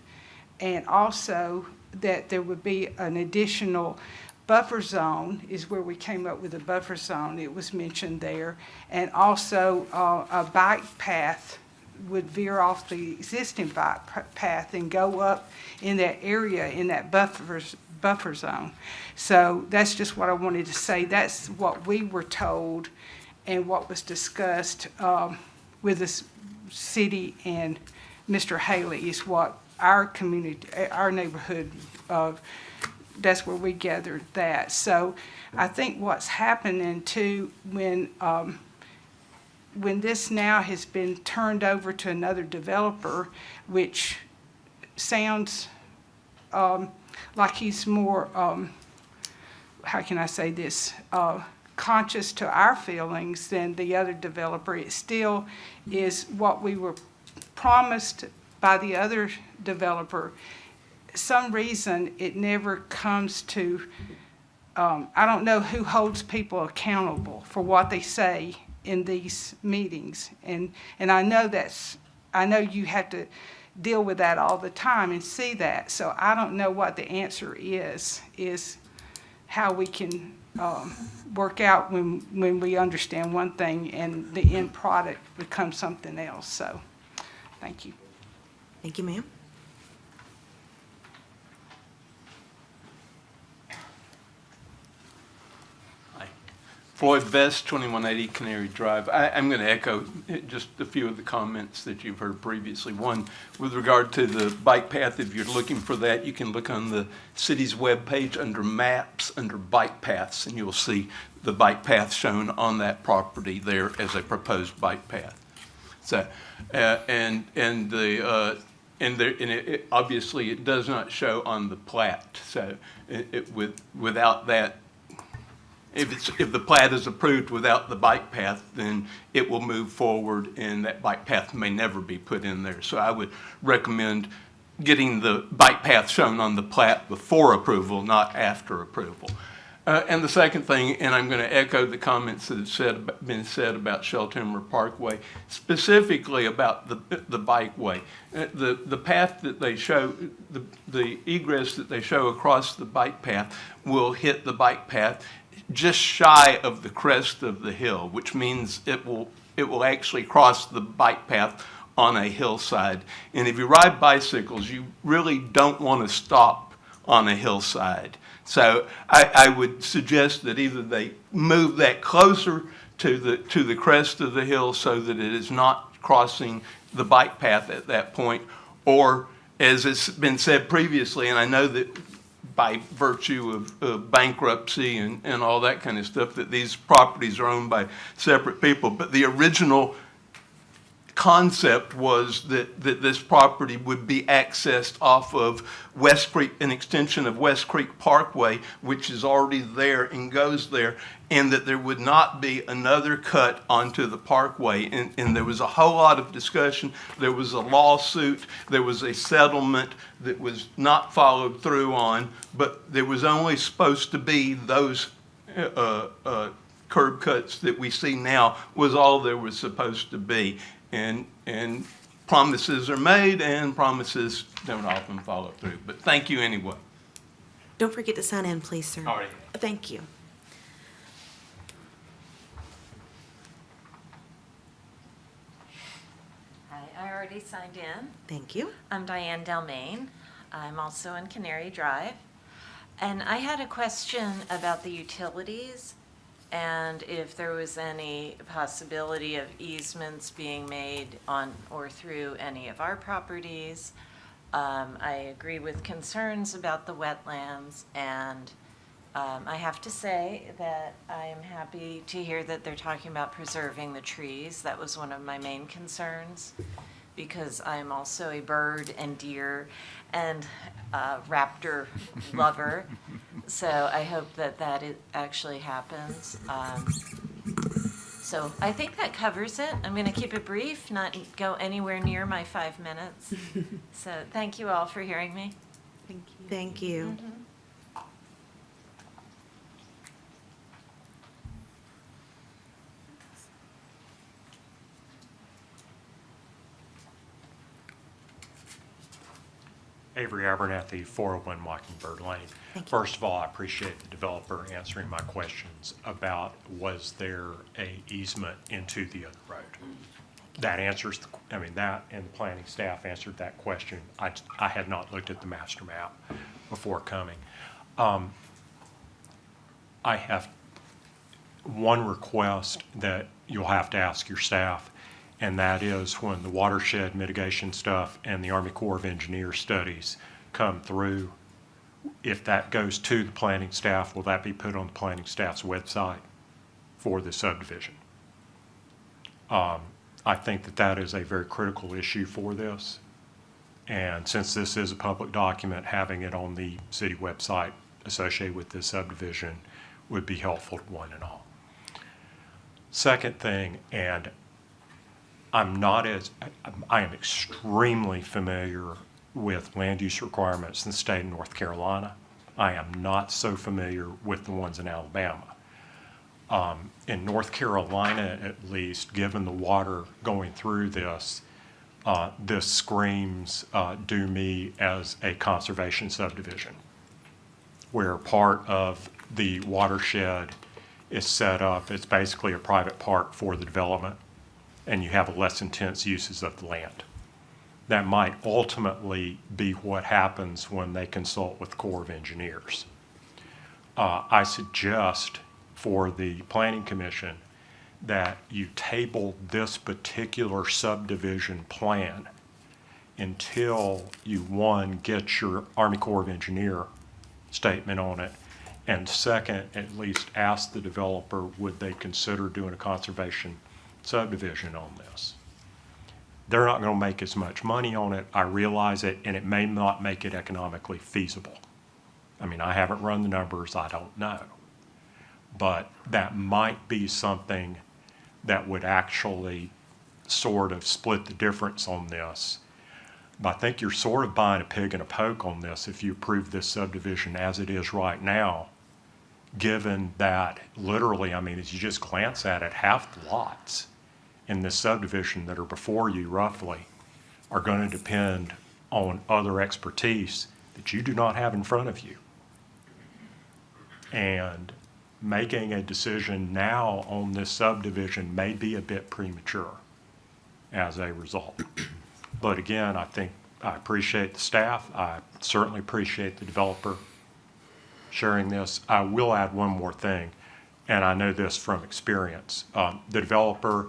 and also that there would be an additional buffer zone, is where we came up with a buffer zone, it was mentioned there, and also a bike path would veer off the existing bike path and go up in that area, in that buffer zone. So that's just what I wanted to say. That's what we were told and what was discussed with the city and Mr. Haley, is what our community, our neighborhood, that's where we gathered that. So I think what's happening too, when this now has been turned over to another developer, which sounds like he's more, how can I say this, conscious to our feelings than the other developer. It still is what we were promised by the other developer. Some reason it never comes to, I don't know who holds people accountable for what they say in these meetings. And I know you have to deal with that all the time and see that. So I don't know what the answer is how we can work out when we understand one thing and the end product becomes something else. So, thank you. Thank you, ma'am. Floyd Vest, 2180 Canary Drive. I'm going to echo just a few of the comments that you've heard previously. One, with regard to the bike path, if you're looking for that, you can look on the city's webpage under maps, under bike paths, and you'll see the bike path shown on that property there as a proposed bike path. So, obviously it does not show on the plat. So, without that. If the plat is approved without the bike path, then it will move forward and that bike path may never be put in there. So I would recommend getting the bike path shown on the plat before approval, not after approval. And the second thing, and I'm going to echo the comments that have been said about Shell Timber Parkway, specifically about the bikeway. The path that they show, the egress that they show across the bike path will hit the bike path just shy of the crest of the hill, which means it will actually cross the bike path on a hillside. And if you ride bicycles, you really don't want to stop on a hillside. So I would suggest that either they move that closer to the crest of the hill so that it is not crossing the bike path at that point, or as it's been said previously, and I know that by virtue of bankruptcy and all that kind of stuff, that these properties are owned by separate people. But the original concept was that this property would be accessed off of West Creek, an extension of West Creek Parkway, which is already there and goes there, and that there would not be another cut onto the parkway. And there was a whole lot of discussion. There was a lawsuit. There was a settlement that was not followed through on, but there was only supposed to be those curb cuts that we see now was all there was supposed to be. And promises are made and promises don't often follow through. But thank you anyway. Don't forget to sign in, please, sir. All right. Thank you. Hi, I already signed in. Thank you. I'm Diane Delmain. I'm also in Canary Drive. And I had a question about the utilities and if there was any possibility of easements being made on or through any of our properties. I agree with concerns about the wetlands, and I have to say that I am happy to hear that they're talking about preserving the trees. That was one of my main concerns, because I'm also a bird and deer and raptor lover. So I hope that actually happens. So I think that covers it. I'm going to keep it brief, not go anywhere near my 5 minutes. So thank you all for hearing me. Thank you. Thank you. Avery Abernathy, 401 Mockingbird Lane. First of all, I appreciate the developer answering my questions about was there a easement into the other road. That answers, that and the planning staff answered that question. I had not looked at the master map before coming. I have one request that you'll have to ask your staff, and that is when the watershed mitigation stuff and the Army Corps of Engineers studies come through, if that goes to the planning staff, will that be put on the planning staff's website for the subdivision? I think that is a very critical issue for this. And since this is a public document, having it on the city website associated with this subdivision would be helpful to one and all. Second thing, and I am extremely familiar with land use requirements in the state of North Carolina. I am not so familiar with the ones in Alabama. In North Carolina, at least, given the water going through this, this screams do me as a conservation subdivision, where part of the watershed is set up. It's basically a private park for the development, and you have less intense uses of the land. That might ultimately be what happens when they consult with the Corps of Engineers. I suggest for the Planning Commission that you table this particular subdivision plan until you, one, get your Army Corps of Engineer statement on it, and second, at least ask the developer, would they consider doing a conservation subdivision on this? They're not going to make as much money on it, I realize it, and it may not make it economically feasible. I haven't run the numbers, I don't know. But that might be something that would actually sort of split the difference on this. But I think you're sort of buying a pig in a poke on this if you approve this subdivision as it is right now, given that literally, as you just glance at it, half the lots in this subdivision that are before you roughly are going to depend on other expertise that you do not have in front of you. And making a decision now on this subdivision may be a bit premature as a result. But again, I appreciate the staff. I certainly appreciate the developer sharing this. I will add one more thing, and I know this from experience. The developer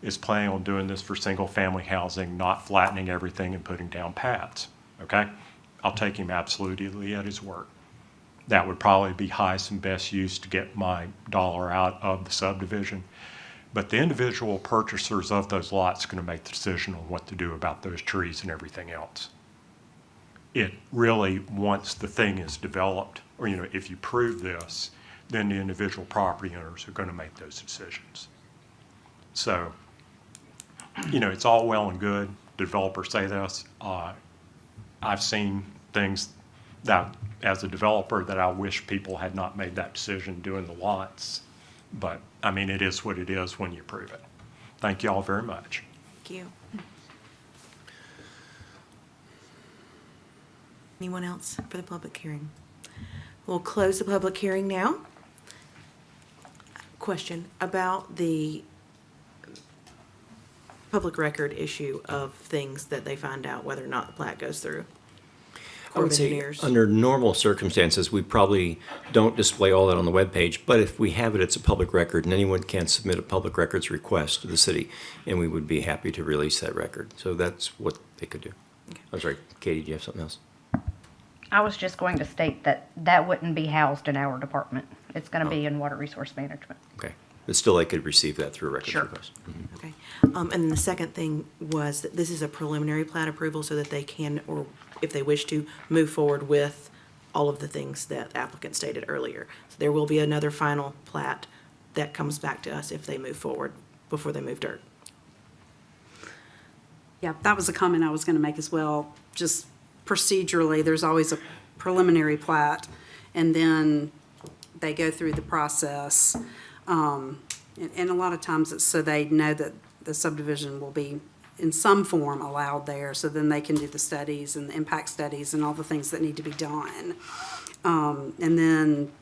is planning on doing this for single-family housing, not flattening everything and putting down pads, okay? I'll take him absolutely at his word. that would probably be highest and best use to get my dollar out of the subdivision. But the individual purchasers of those lots are going to make the decision on what to do about those trees and everything else. It really, once the thing is developed, or, you know, if you prove this, then the individual property owners are going to make those decisions. So, you know, it's all well and good. Developers say this. I've seen things that, as a developer, that I wish people had not made that decision doing the lots. But, I mean, it is what it is when you prove it. Thank you all very much. Thank you. Anyone else for the public hearing? We'll close the public hearing now. Question about the public record issue of things that they find out whether or not the plat goes through. I would Corps of say, Engineers. under normal circumstances, we probably don't display all that on the webpage, but if we have it, it's a public record, and anyone can submit a public records request to the city, and we would be happy to release that record. So that's what they could do. I'm sorry, Katie, do you have something else? I was just going to state that that wouldn't be housed in our department. It's going to be in Water Resource Management. Okay. But still, they could receive that through a records Sure. request. Mhm. Okay. And then the second thing was that this is a preliminary plat approval so that they can, or if they wish to, move forward with all of the things that the applicant stated earlier. So there will be another final plat that comes back to us if they move forward before they move dirt. Yeah, that was a comment I was going to make as well. Just procedurally, there's always a preliminary plat, and then they go through the process. And a lot of times it's so they know that the subdivision will be in some form allowed there, so then they can do the studies and the impact studies and all the things that need to be done. And then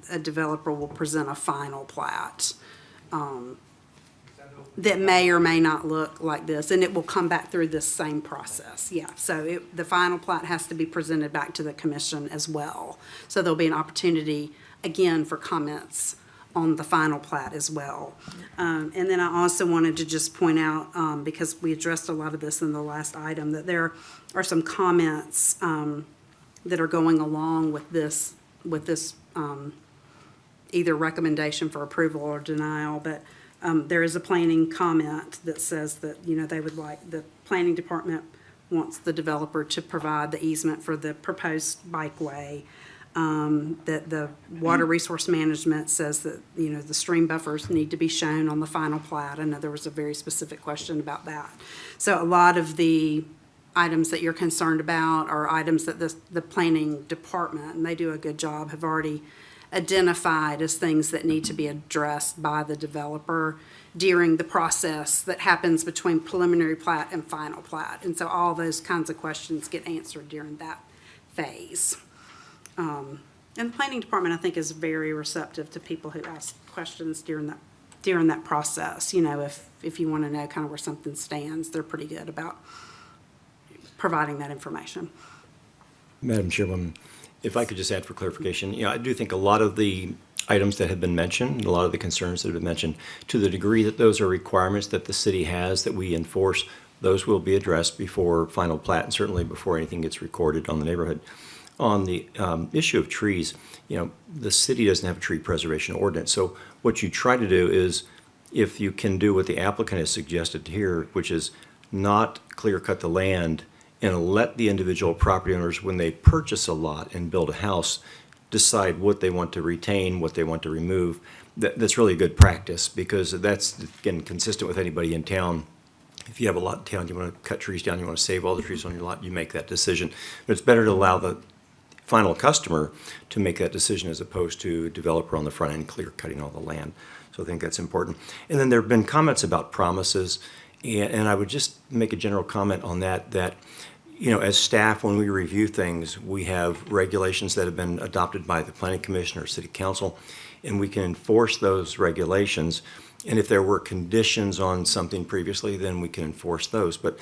a developer will present a final plat that may or may not look like this, and it will come back through this same process, yeah. So the final plat has to be presented back to the commission as well. So there'll be an opportunity, again, for comments on the final plat as well. And then I also wanted to just point out, because we addressed a lot of this in the last item, that there are some comments that are going along with this either recommendation for approval or denial, but there is a planning comment that says that, you know, they would like, the planning department wants the developer to provide the easement for the proposed bikeway. That the Water Resource Management says that, you know, the stream buffers need to be shown on the final plat. I know there was a very specific question about that. So a lot of the items that you're concerned about are items that the planning department, and they do a good job, have already identified as things that need to be addressed by the developer during the process that happens between preliminary plat and final plat. And so all those kinds of questions get answered during that phase. And the planning department, I think, is very receptive to people who ask questions during that process. You know, if you want to know kind of where something stands, they're pretty good about providing that information. Madam Chairwoman, if I could just add for clarification, you know, I do think a lot of the items that have been mentioned, a lot of the concerns that have been mentioned, to the degree that those are requirements that the city has that we enforce, those will be addressed before final plat and certainly before anything gets recorded on the neighborhood. On the issue of trees, you know, the city doesn't have a tree preservation ordinance. So what you try to do is, if you can do what the applicant has suggested here, which is not clear cut the land and let the individual property owners, when they purchase a lot and build a house, decide what they want to retain, what they want to remove. That's really a good practice, because that's, again, consistent with anybody in town. If you have a lot in town, you want to cut trees down, you want to save all the trees on your lot, you make that decision. But it's better to allow the final customer to make that decision as opposed to a developer on the front end clear cutting all the land. So I think that's important. And then there have been comments about promises, and I would just make a general comment on that, you know, as staff, when we review things, we have regulations that have been adopted by the Planning Commission or City Council, and we can enforce those regulations. And if there were conditions on something previously, then we can enforce those. But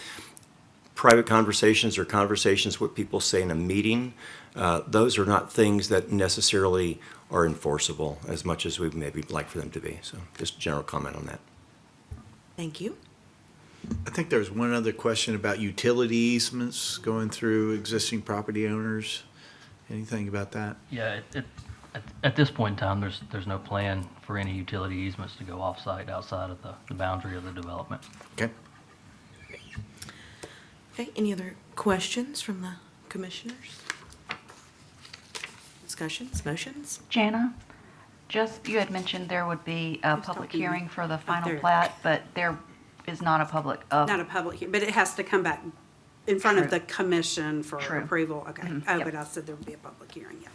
private conversations or conversations what people say in a meeting, those are not things that necessarily are enforceable as much as we maybe like for them to be. So just a general comment on that. Thank you. I think there's one other question about utility easements going through existing property owners. Anything about that? Yeah, at this point in time, there's no plan for any utility easements to go off-site outside of the boundary of the development. Okay. Okay, any other questions from the commissioners? Discussions, motions? Jana, you had mentioned there would be a public talking hearing for the final there. plat, but there is not a public, Not a public, but it has to come back in front of True. the commission for True. approval. Okay. Mhm. Oh, Yep. but I said there would be a public hearing, yeah.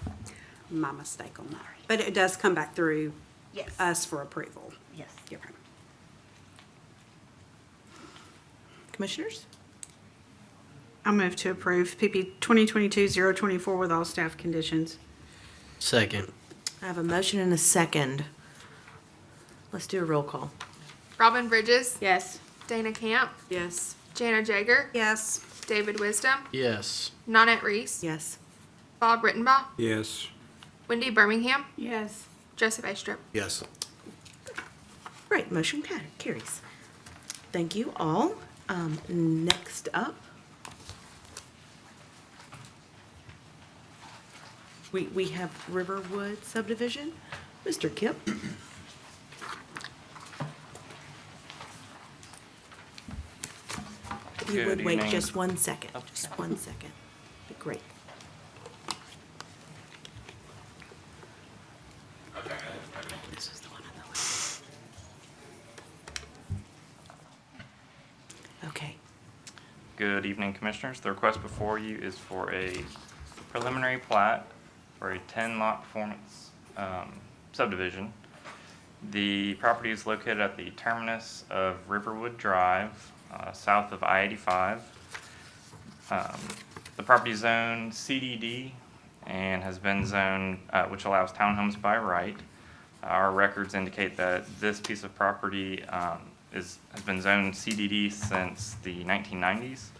My mistake on that. But it does come back through Yes. us for approval. Yes. Okay. Commissioners? I move to approve PP 2022-024 with all staff conditions. Second. I have a motion and a second. Let's do a roll call. Robin Bridges. Yes. Dana Camp. Yes. Jana Jager. Yes. David Wisdom. Yes. Nanette Reese. Yes. Bob Rittenbaugh. Yes. Wendy Birmingham. Yes. Joseph Astrup. Yes. Great, motion carries. Thank you all. Next up, we have Riverwood subdivision. Mr. Kip. If you Good would wait evening. just 1 second, just 1 second. Be great. This is the one on the left. Okay. Good evening, Commissioners. The request before you is for a preliminary plat for a 10-lot performance subdivision. The property is located at the terminus of Riverwood Drive, south of I-85. The property is zoned CDD and has been zoned, which allows townhomes by right. Our records indicate that this piece of property has been zoned CDD since the 1990s.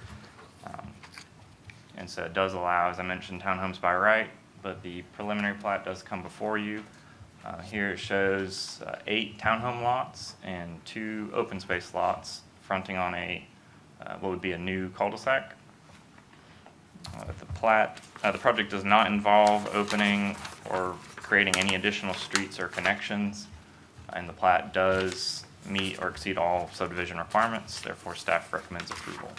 And so it does allow, as I mentioned, townhomes by right, but the preliminary plat does come before you. Here it shows 8 townhome lots and 2 open space lots fronting on a what would be a new cul-de-sac. The project does not involve opening or creating any additional streets or connections, and the plat does meet or exceed all subdivision requirements. Therefore, staff recommends approval.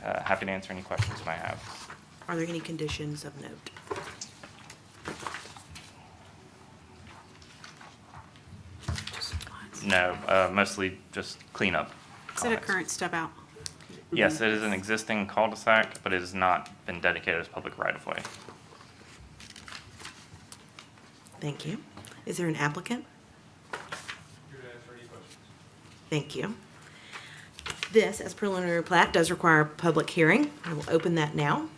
Happy to answer any questions you might have. Are there any conditions of note? No, mostly just cleanup. Is it a current step out? Yes, it is an existing cul-de-sac, but it has not been dedicated as public right-of-way. Thank you. Is there an applicant? Thank you. This, as preliminary plat, does require a public hearing. I will open that now.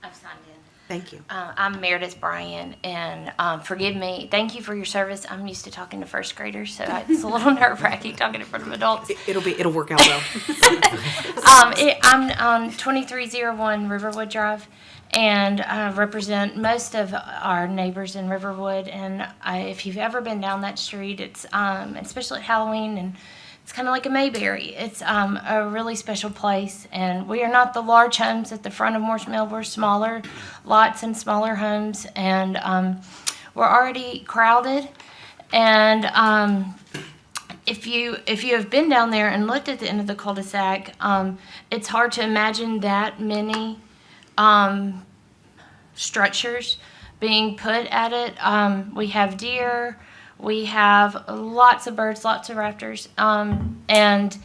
I've signed in. Thank you. I'm Meredith Bryan, and forgive me, thank you for your service. I'm used to talking to first graders, so it's a little nerve-wracking talking in front of adults. It'll work out well. I'm on 2301 Riverwood Drive, and I represent most of our neighbors in Riverwood. And if you've ever been down that street, it's especially at Halloween, and it's kind of like a Mayberry. It's a really special place, and we are not the large homes at the front of Morse Mill. We're smaller lots and smaller homes, and we're already crowded. And if you have been down there and looked at the end of the cul-de-sac, it's hard to imagine that many structures being put at it. We have deer. We have lots of birds, lots of raptors, and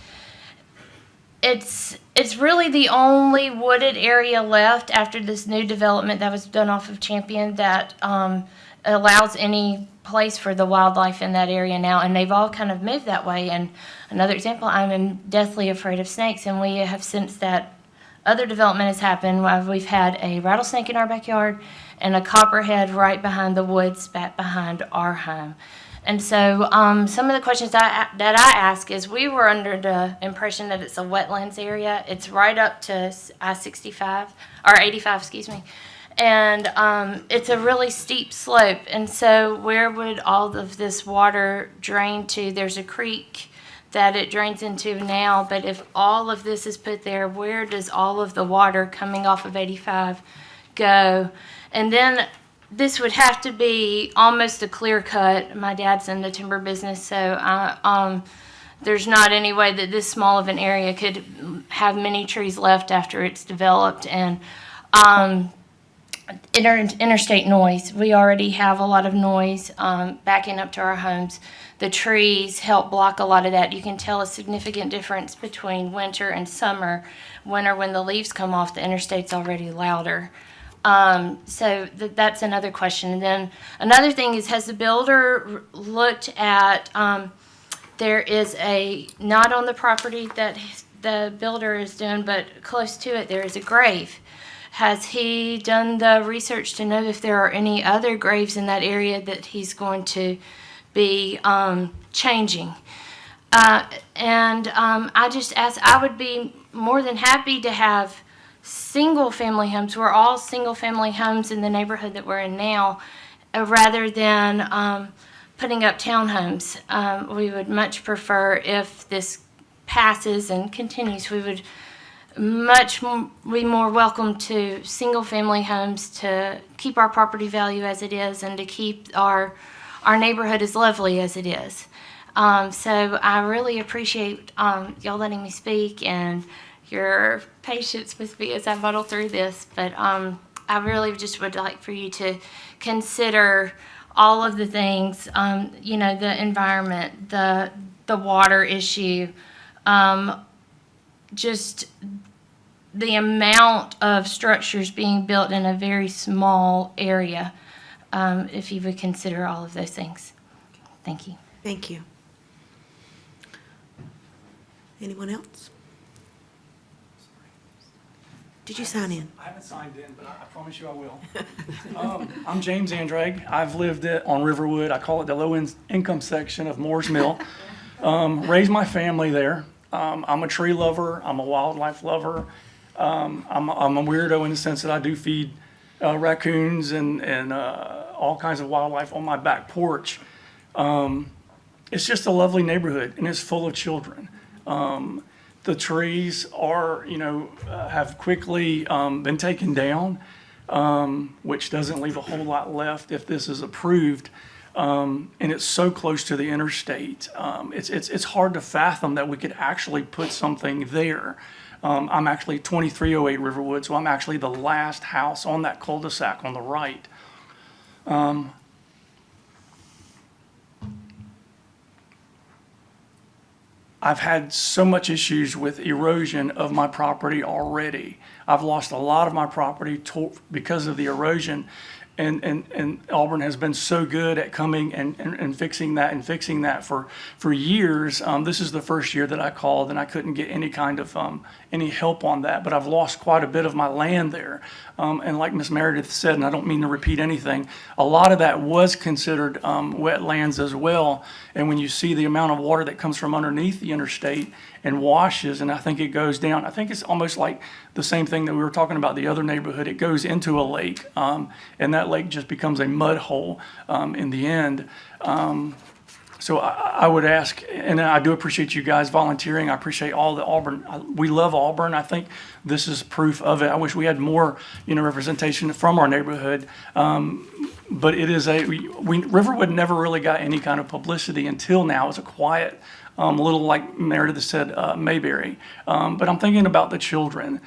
it's really the only wooded area left after this new development that was done off of Champion that allows any place for the wildlife in that area now, and they've all kind of moved that way. And another example, I'm deathly afraid of snakes, and we have, since that other development has happened, we've had a rattlesnake in our backyard and a copperhead right behind the woods back behind our home. And so some of the questions that I ask is, we were under the impression that it's a wetlands area. It's right up to I-65, or 85, excuse me. And it's a really steep slope. And so where would all of this water drain to? There's a creek that it drains into now, but if all of this is put there, where does all of the water coming off of 85 go? And then this would have to be almost a clear cut. My dad's in the timber business, so there's not any way that this small of an area could have many trees left after it's developed. And interstate noise. We already have a lot of noise backing up to our homes. The trees help block a lot of that. You can tell a significant difference between winter and summer. Winter, when the leaves come off, the interstate's already louder. So that's another question. And then another thing is, has the builder looked at, there is not on the property that the builder is doing, but close to it, there is a grave. Has he done the research to know if there are any other graves in that area that he's going to be changing? I just asked, I would be more than happy to have single-family homes. We're all single-family homes in the neighborhood that we're in now, rather than putting up townhomes. We would much prefer, if this passes and continues, we would be more welcome to single-family homes to keep our property value as it is and to keep our neighborhood as lovely as it is. So I really appreciate y'all letting me speak and your patience with me as I muddle through this. But I really just would like for you to consider all of the things, the environment, the water issue, just the amount of structures being built in a very small area, if you would consider all of those things. Thank you. Thank you. Anyone else? Did you sign in? I haven't signed in, but I promise you I will. I'm James Andrade. I've lived on Riverwood. I call it the low-income section of Moore's Mill. Raised my family there. I'm a tree lover. I'm a wildlife lover. I'm a weirdo in the sense that I do feed raccoons and all kinds of wildlife on my back porch. It's just a lovely neighborhood, and it's full of children. The trees are, have quickly been taken down, which doesn't leave a whole lot left if this is approved. And it's so close to the interstate. It's hard to fathom that we could actually put something there. I'm actually 2308 Riverwood, so I'm actually the last house on that cul-de-sac on the right. I've had so much issues with erosion of my property already. I've lost a lot of my property because of the erosion. And Auburn has been so good at coming and fixing that for years. This is the first year that I called and I couldn't get any kind of any help on that, but I've lost quite a bit of my land there. And like Ms. Meredith said, and I don't mean to repeat anything, a lot of that was considered wetlands as well. And when you see the amount of water that comes from underneath the interstate and washes, and I think it goes down, I think it's almost like the same thing that we were talking about the other neighborhood. It goes into a lake, and that lake just becomes a mud hole in the end. So I would ask, and I do appreciate you guys volunteering. I appreciate all the Auburn. We love Auburn. I think this is proof of it. I wish we had more, representation from our neighborhood. But it is Riverwood never really got any kind of publicity until now. It's a quiet, little, like Meredith said, Mayberry. But I'm thinking about the children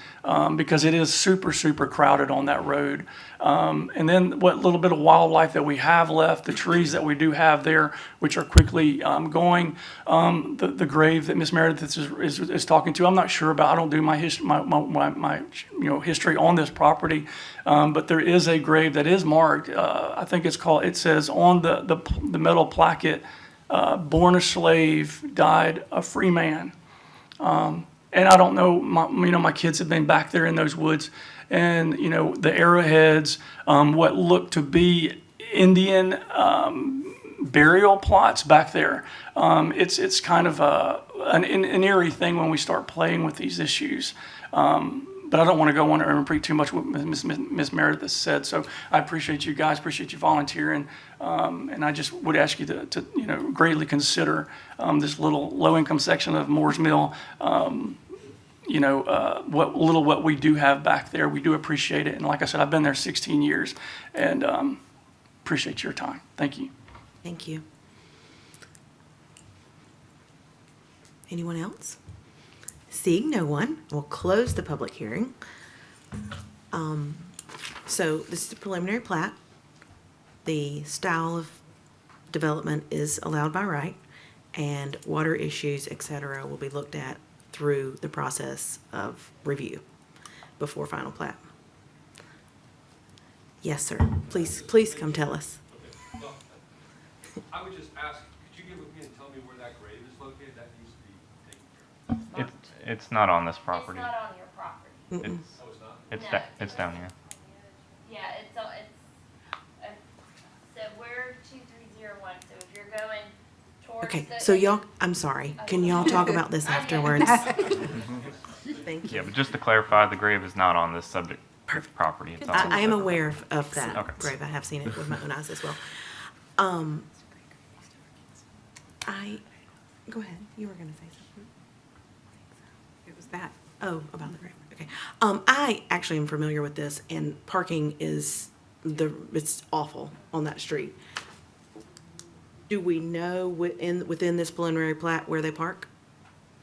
because it is super, super crowded on that road. And then what little bit of wildlife that we have left, the trees that we do have there, which are quickly going. The grave that Miss Meredith is talking to, I'm not sure about. I don't do my history on this property, but there is a grave that is marked. I think it says on the metal placket, born a slave, died a free man. And I don't know, my kids have been back there in those woods, and the arrowheads, what look to be Indian burial plots back there. It's kind of an eerie thing when we start playing with these issues. But I don't want to go on and repeat too much what Ms. Meredith said. So I appreciate you guys, appreciate you volunteering. And I just would ask you to greatly consider this little low-income section of Moore's Mill. What we do have back there, we do appreciate it. And like I said, I've been there 16 years and appreciate your time. Thank you. Thank you. Anyone else? Seeing no one, we'll close the public hearing. So this is the preliminary plat. The style of development is allowed by right, and water issues, et cetera, will be looked at through the process of review before final plat. Yes, sir. Please come tell us. Well, I would just ask, could you get with me and tell me where that grave is located? That needs to be taken care of. It's not on this property. It's not on your property. It's, Oh, it's not? it's down here. Yeah, so we're 2301, so if you're going towards Okay, the. so y'all, I'm sorry. Can y'all talk about this afterwards? Thank you. Yeah, but just to clarify, the grave is not on this subject property. It's on I am separate- aware of that Okay. grave. I have seen it with my own eyes as well. Go ahead. You were going to say something. It was that. Oh, about the grave. Okay. I actually am familiar with this, and parking is it's awful on that street. Do we know within this preliminary plat where they park?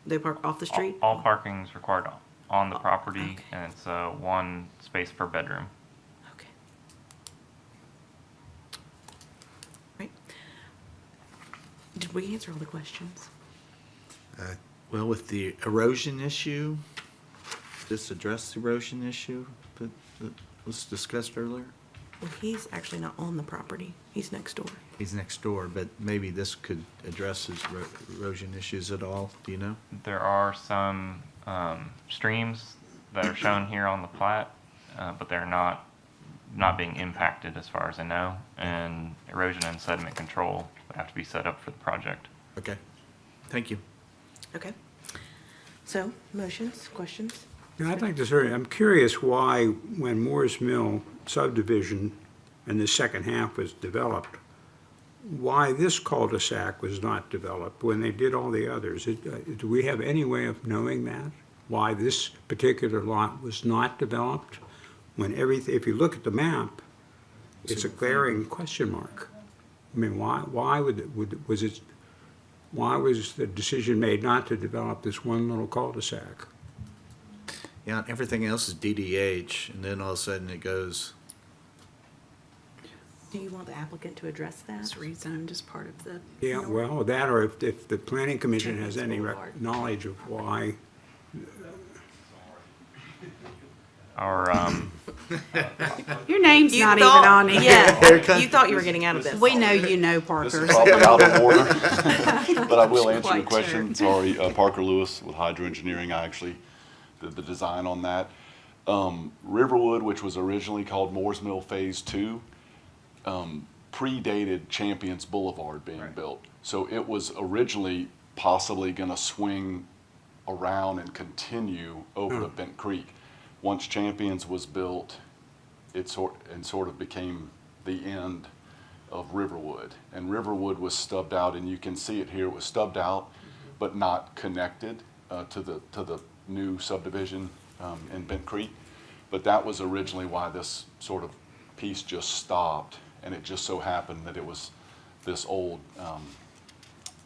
They park off the street? All parking is required on the property, and it's one space per bedroom. Okay. Right. Did we answer all the questions? Well, with the erosion issue, just address the erosion issue that was discussed earlier? Well, he's actually not on the property. He's next door. He's next door, but maybe this could address his erosion issues at all, do you know? There are some streams that are shown here on the plat, but they're not being impacted as far as I know, and erosion and sediment control would have to be set up for the project. Okay, thank you. Okay. So, motions, questions? Yeah, I'd like to say, I'm curious why, when Moore's Mill subdivision and the second half was developed, why this cul-de-sac was not developed when they did all the others. Do we have any way of knowing that? Why this particular lot was not developed? When if you look at the map, it's a glaring question mark. I mean, why was the decision made not to develop this one little cul-de-sac? Yeah, and everything else is DDH, and then all of a sudden it goes, Do you want the applicant to address that? It's rezoned as part of the. Yeah, well, that or if the planning commission has any knowledge of why. Our Your name's You not thought- even on it. Yeah, you thought you were getting out of this. We know you know, This Parker. is probably out of order, but I will answer Quite your question. Sorry, Parker Lewis with Hydro Engineering. I actually did the design on that. Riverwood, which was originally called Moore's Mill Phase 2, predated Champions Boulevard being built. So it was originally possibly going to swing around and continue over to Bent Creek. Once Champions was built, it sort of became the end of Riverwood. And Riverwood was stubbed out, and you can see it here. It was stubbed out, but not connected to the new subdivision in Bent Creek. But that was originally why this sort of piece just stopped, and it just so happened that it was this old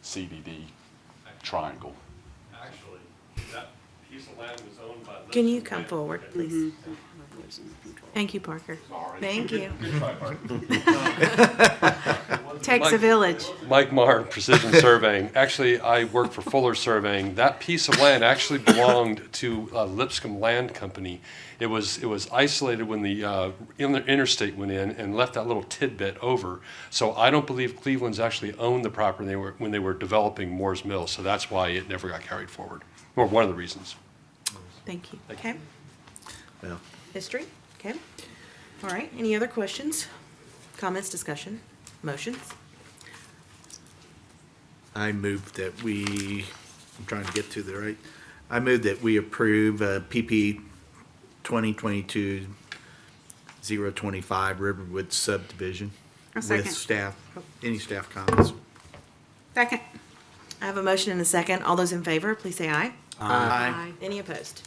CDD triangle. Actually, that piece of land was owned by. Can you come forward, please? Thank you, Parker. Thank you. Takes a village. Mike Marr, Precision Surveying. Actually, I work for Fuller Surveying. That piece of land actually belonged to Lipscomb Land Company. It was isolated when the interstate went in and left that little tidbit over. So I don't believe Cleveland's actually owned the property when they were developing Moore's Mill. So that's why it never got carried forward, or one of the reasons. Thank you. Okay. well, History? Okay. All right. Any other questions, comments, discussion, motions? I move that I'm trying to get to the right, I move that we approve PP 2022-025 Riverwood subdivision A second. with staff, any staff comments? Second. I have a motion and a second. All those in favor, please say aye. Aye. Any opposed?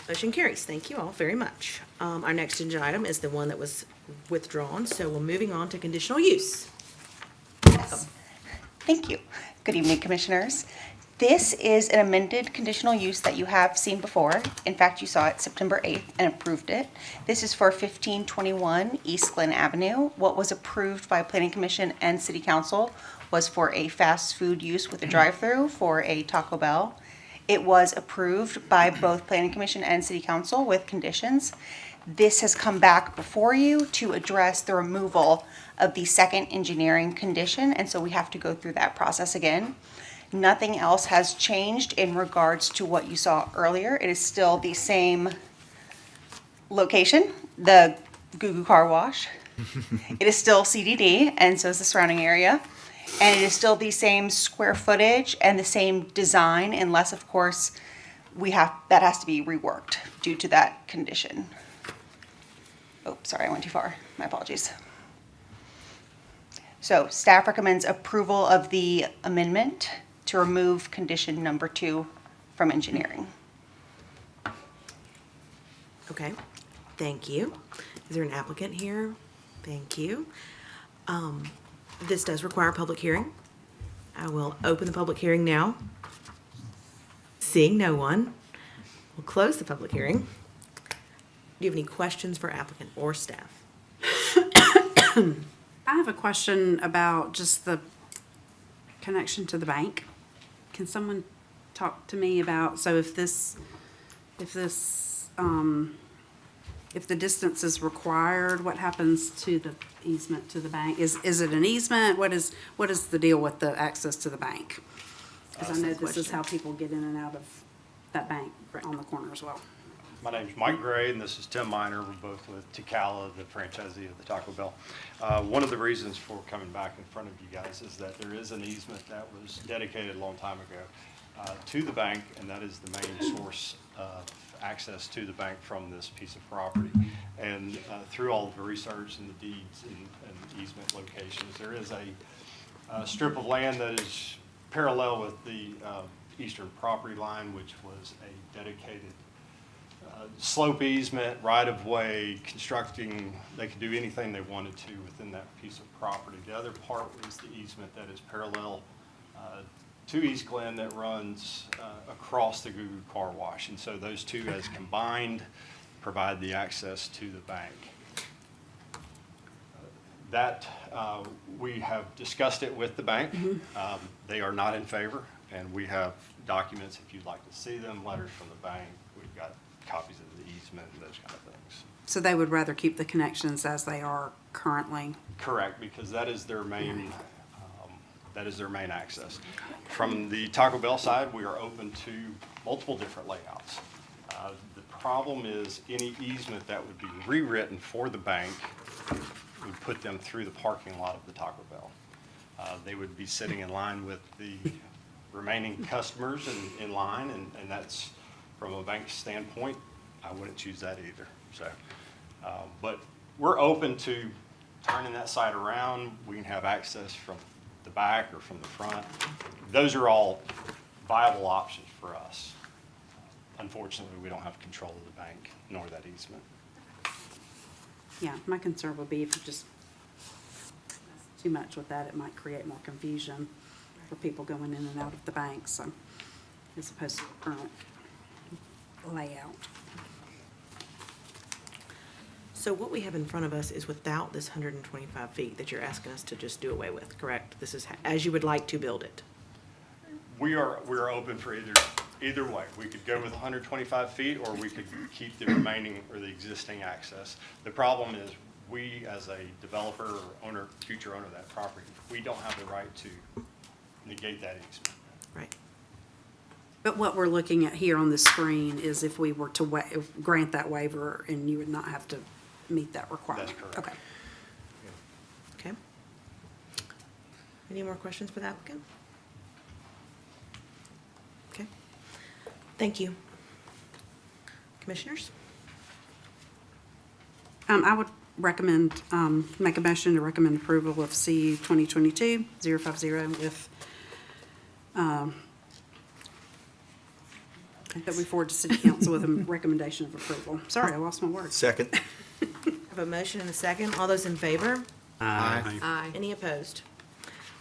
Motion carries. Thank you all very much. Our next agenda item is the one that was withdrawn, so we're moving on to conditional use. Thank you. Good evening, Commissioners. This is an amended conditional use that you have seen before. In fact, you saw it September 8th and approved it. This is for 1521 East Glen Avenue. What was approved by Planning Commission and City Council was for a fast food use with a drive-through for a Taco Bell. It was approved by both Planning Commission and City Council with conditions. This has come back before you to address the removal of the second engineering condition, and so we have to go through that process again. Nothing else has changed in regards to what you saw earlier. It is still the same location, the Goo Goo Car Wash. It is still CDD, and so is the surrounding area. And it is still the same square footage and the same design, unless, of course, that has to be reworked due to that condition. Oh, sorry, I went too far. My apologies. So staff recommends approval of the amendment to remove condition number 2 from engineering. Okay, thank you. Is there an applicant here? Thank you. This does require a public hearing. I will open the public hearing now. Seeing no one, we'll close the public hearing. Do you have any questions for applicant or staff? I have a question about just the connection to the bank. Can someone talk to me about, so if the distance is required, what happens to the easement to the bank? Is it an easement? What is the deal with the access to the bank? Because I know this is how people get in and out of that bank on the corner as well. My name's Mike Gray, and this is Tim Miner. We're both with Tikala, the franchisee of the Taco Bell. One of the reasons for coming back in front of you guys is that there is an easement that was dedicated a long time ago to the bank, and that is the main source of access to the bank from this piece of property. And through all of the research and the deeds and easement locations, there is a strip of land that is parallel with the eastern property line, which was a dedicated slope easement, right-of-way, constructing, they could do anything they wanted to within that piece of property. The other part is the easement that is parallel to East Glen that runs across the Goo Goo Car Wash. And so those two as combined provide the access to the bank. We have discussed it with the bank. They are not in favor, and we have documents if you'd like to see them, letters from the bank. We've got copies of the easement and those kind of things. So they would rather keep the connections as they are currently? Correct, because that is their main access. From the Taco Bell side, we are open to multiple different layouts. The problem is any easement that would be rewritten for the bank would put them through the parking lot of the Taco Bell. They would be sitting in line with the remaining customers in line, and that's, from a bank standpoint, I wouldn't choose that either. So, but we're open to turning that side around. We can have access from the back or from the front. Those are all viable options for us. Unfortunately, we don't have control of the bank nor that easement. Yeah, my concern would be if you just mess too much with that, it might create more confusion for people going in and out of the bank, so, as opposed to the current layout. So what we have in front of us is without this 125 feet that you're asking us to just do away with, correct? This is as you would like to build it. We're open for either way. We could go with 125 feet, or we could keep the remaining or the existing access. The problem is we, as a developer or owner, future owner of that property, we don't have the right to negate that easement. Right. But what we're looking at here on the screen is if we were to grant that waiver, and you would not have to meet that requirement. That's correct. Okay. Okay. Any more questions for the applicant? Okay. Thank you. Commissioners? I would recommend, make a motion to recommend approval of C 2022-050 with, that we forward to city council with a recommendation of approval. Sorry, I lost my words. Second. I have a motion and a second. All those in favor? Aye. Aye. Any opposed?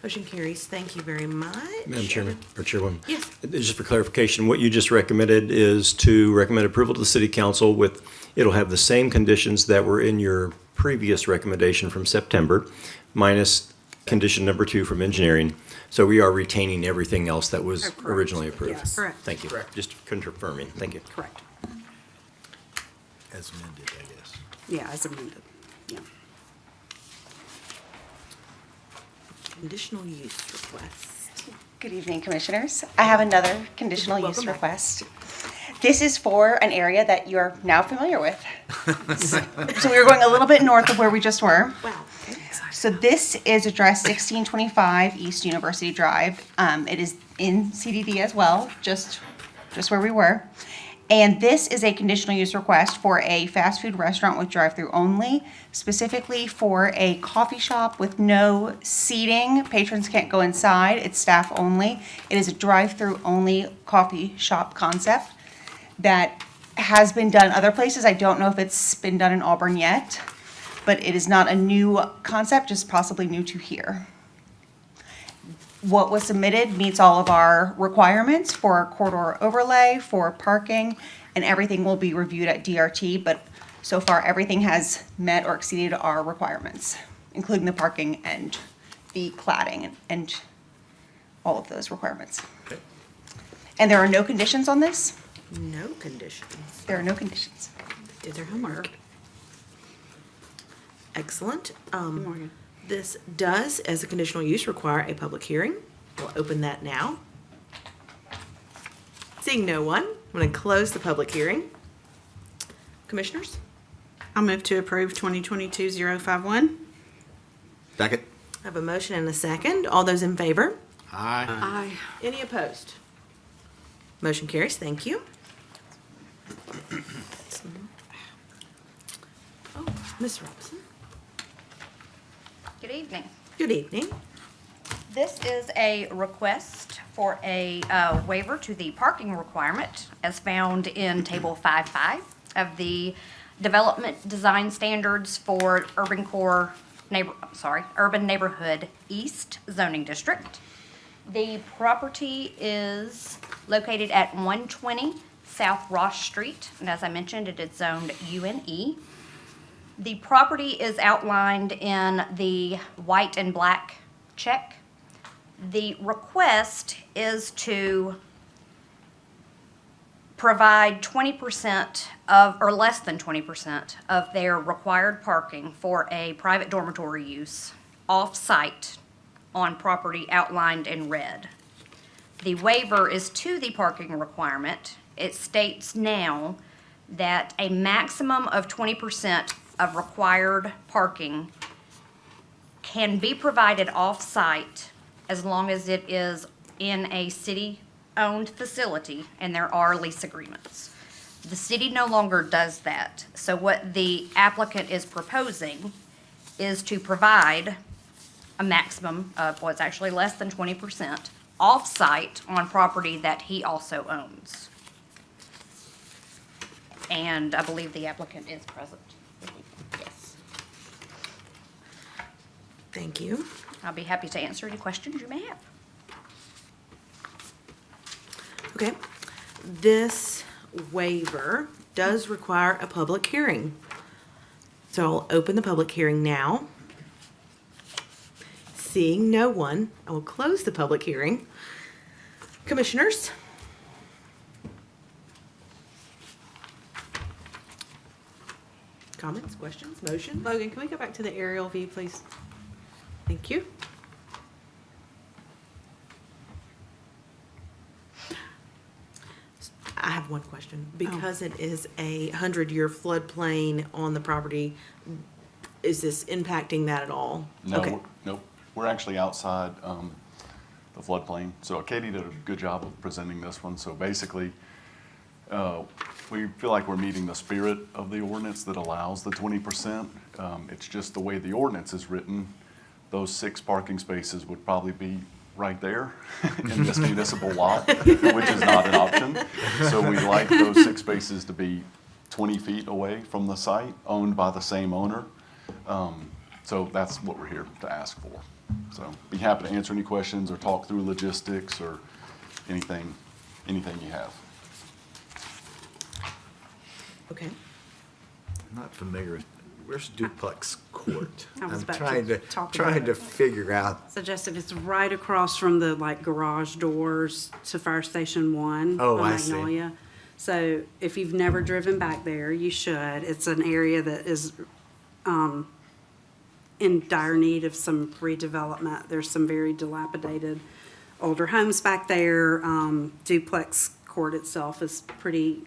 Motion carries. Thank you very much. Madam Chairman, or Chairwoman. Yes. Just for clarification, what you just recommended is to recommend approval to the city council with, it'll have the same conditions that were in your previous recommendation from September, minus condition number 2 from engineering. So we are retaining everything else that was Correct. originally approved. Yes. Correct. Thank you. Just confirming. Thank you. Correct. As amended, I guess. Yeah, as amended. Yeah. Conditional use request. Good evening, Commissioners. I have another conditional use Welcome back. request. This is for an area that you're now familiar with. So we were going a little bit north of where we just were. Wow. So this is address 1625 East University Drive. It is in CDD as well, just where we were. And this is a conditional use request for a fast food restaurant with drive-through only, specifically for a coffee shop with no seating. Patrons can't go inside, it's staff only. It is a drive-through only coffee shop concept that has been done other places. I don't know if it's been done in Auburn yet, but it is not a new concept, just possibly new to here. What was submitted meets all of our requirements for a corridor overlay, for parking, and everything will be reviewed at DRT, but so far everything has met or exceeded our requirements, including the parking and the cladding and all of those requirements. And there are no conditions on this? No conditions. There are no conditions. Did their homework. Excellent. Morgan. This does, as a conditional use, require a public hearing. We'll open that now. Seeing no one, I'm going to close the public hearing. Commissioners? I'll move to approve 2022-051. Second. I have a motion and a second. All those in favor? Aye. Aye. Any opposed? Motion carries. Thank you. Oh, Ms. Robson. Good evening. Good evening. This is a request for a waiver to the parking requirement as found in Table 5.5 of the Development Design Standards for Urban Neighborhood East Zoning District. The property is located at 120 South Ross Street, and as I mentioned, it is zoned UNE. The property is outlined in the white and black check. The request is to provide 20% of, or less than 20% of their required parking for a private dormitory use off-site on property outlined in red. The waiver is to the parking requirement. It states now that a maximum of 20% of required parking can be provided off-site as long as it is in a city-owned facility and there are lease agreements. The city no longer does that. So what the applicant is proposing is to provide a maximum of, well, it's actually less than 20% off-site on property that he also owns. And I believe the applicant is present. Yes. Thank you. I'll be happy to answer any questions you may have. Okay. This waiver does require a public hearing. So I'll open the public hearing now. Seeing no one, I will close the public hearing. Commissioners? Comments, questions, motion? Logan, can we go back to the aerial view, please? Thank you. I have one question. Because it is a 100-year floodplain on the property, is this impacting that at all? No, Okay. nope. We're actually outside the floodplain. So Katie did a good job of presenting this one. So basically, We feel like we're meeting the spirit of the ordinance that allows the 20%. It's just the way the ordinance is written, those 6 parking spaces would probably be right there in this municipal lot, which is not an option. So we like those 6 spaces to be 20 feet away from the site, owned by the same owner. So that's what we're here to ask for. So be happy to answer any questions or talk through logistics or anything you have. Okay. I'm not familiar. Where's Duplex Court? I was I'm about trying to to, talk trying about to it. figure out. Suggestive, it's right across from the like garage doors to Fire Station 1 Oh, on I see. Magnolia. So if you've never driven back there, you should. It's an area that is in dire need of some redevelopment. There's some very dilapidated older homes back there. Duplex Court itself is pretty,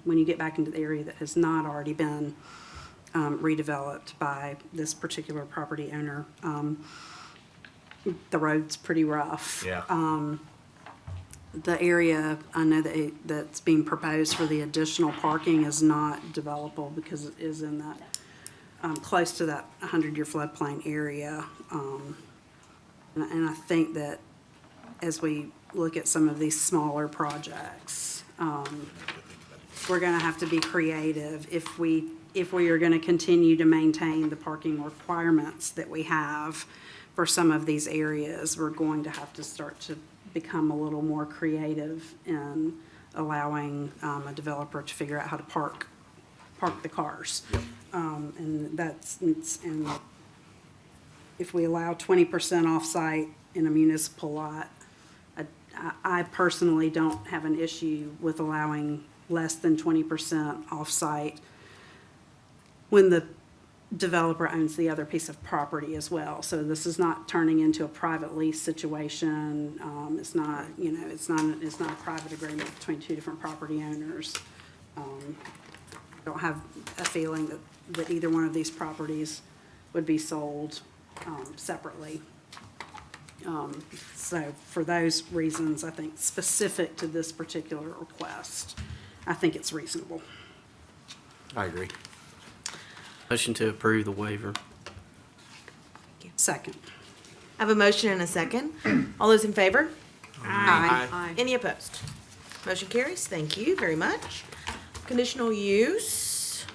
when you get back into the area that has not already been redeveloped by this particular property owner. The road's pretty rough. Yeah. The area, I know that that's being proposed for the additional parking is not developable because it is in that, close to that 100-year floodplain area. And I think that as we look at some of these smaller projects, we're gonna have to be creative if we are gonna continue to maintain the parking requirements that we have for some of these areas. We're going to have to start to become a little more creative in allowing a developer to figure out how to park the cars. And and if we allow 20% off-site in a municipal lot, I personally don't have an issue with allowing less than 20% off-site when the developer owns the other piece of property as well. So this is not turning into a private lease situation. It's not, it's not a private agreement between 2 different property owners. Don't have a feeling that either one of these properties would be sold separately. So for those reasons, I think specific to this particular request, I think it's reasonable. I agree. Motion to approve the waiver. Second. I have a motion and a second. All those in favor? Aye. Any opposed? Motion carries. Thank you very much. Conditional use.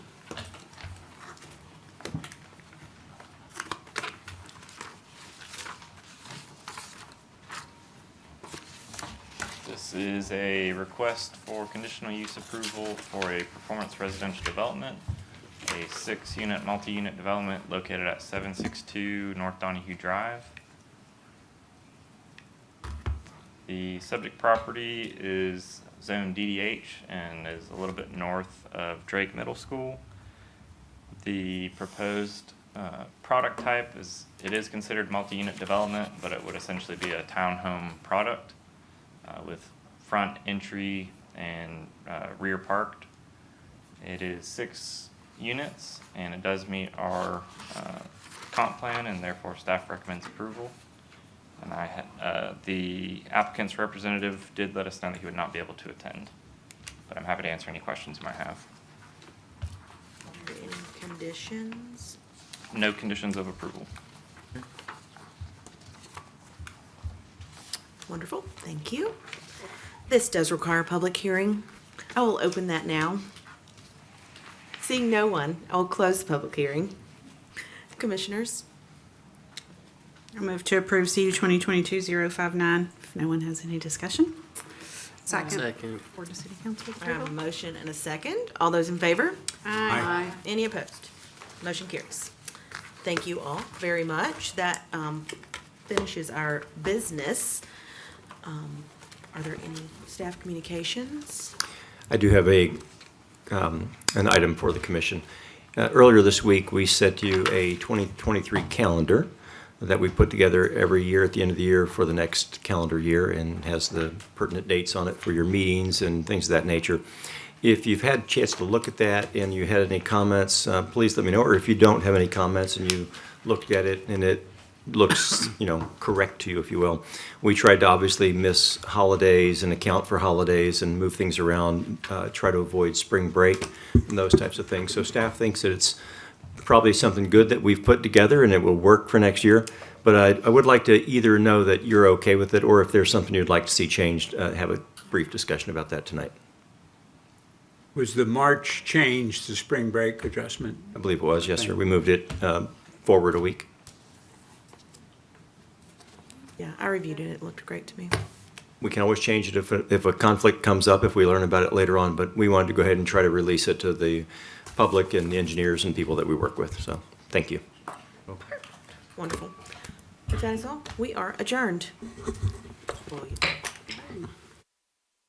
This is a request for conditional use approval for a performance residential development, a 6-unit multi-unit development located at 762 North Donahue Drive. The subject property is zone DDH and is a little bit north of Drake Middle School. The proposed product type is considered multi-unit development, but it would essentially be a townhome product with front entry and rear parked. It is 6 units and it does meet our comp plan, and therefore staff recommends approval. And the applicant's representative did let us know that he would not be able to attend, but I'm happy to answer any questions you might have. Any conditions? No conditions of approval. Wonderful, thank you. This does require a public hearing. I will open that now. Seeing no one, I will close the public hearing. Commissioners? I move to approve CU 2022-059, if no one has any discussion. Second. Board to City Council approval. I have a motion and a second. All those in favor? Aye. Any opposed? Motion carries. Thank you all very much. That finishes our business. Are there any staff communications? I do have an item for the commission. Earlier this week, we sent you a 2023 calendar that we put together every year at the end of the year for the next calendar year, and has the pertinent dates on it for your meetings and things of that nature. If you've had a chance to look at that and you had any comments, please let me know. Or if you don't have any comments and you looked at it and it looks, correct to you, if you will. We tried to obviously miss holidays and account for holidays and move things around, try to avoid spring break and those types of things. So staff thinks that it's probably something good that we've put together and it will work for next year. But I would like to either know that you're okay with it, or if there's something you'd like to see changed, have a brief discussion about that tonight. Was the March change the spring break adjustment? I believe it was, yes, sir. We moved it forward a week. Yeah, I reviewed it. It looked great to me. We can always change it if a conflict comes up, if we learn about it later on, but we wanted to go ahead and try to release it to the public and the engineers and people that we work with, so thank you. Wonderful. If that is all, we are adjourned.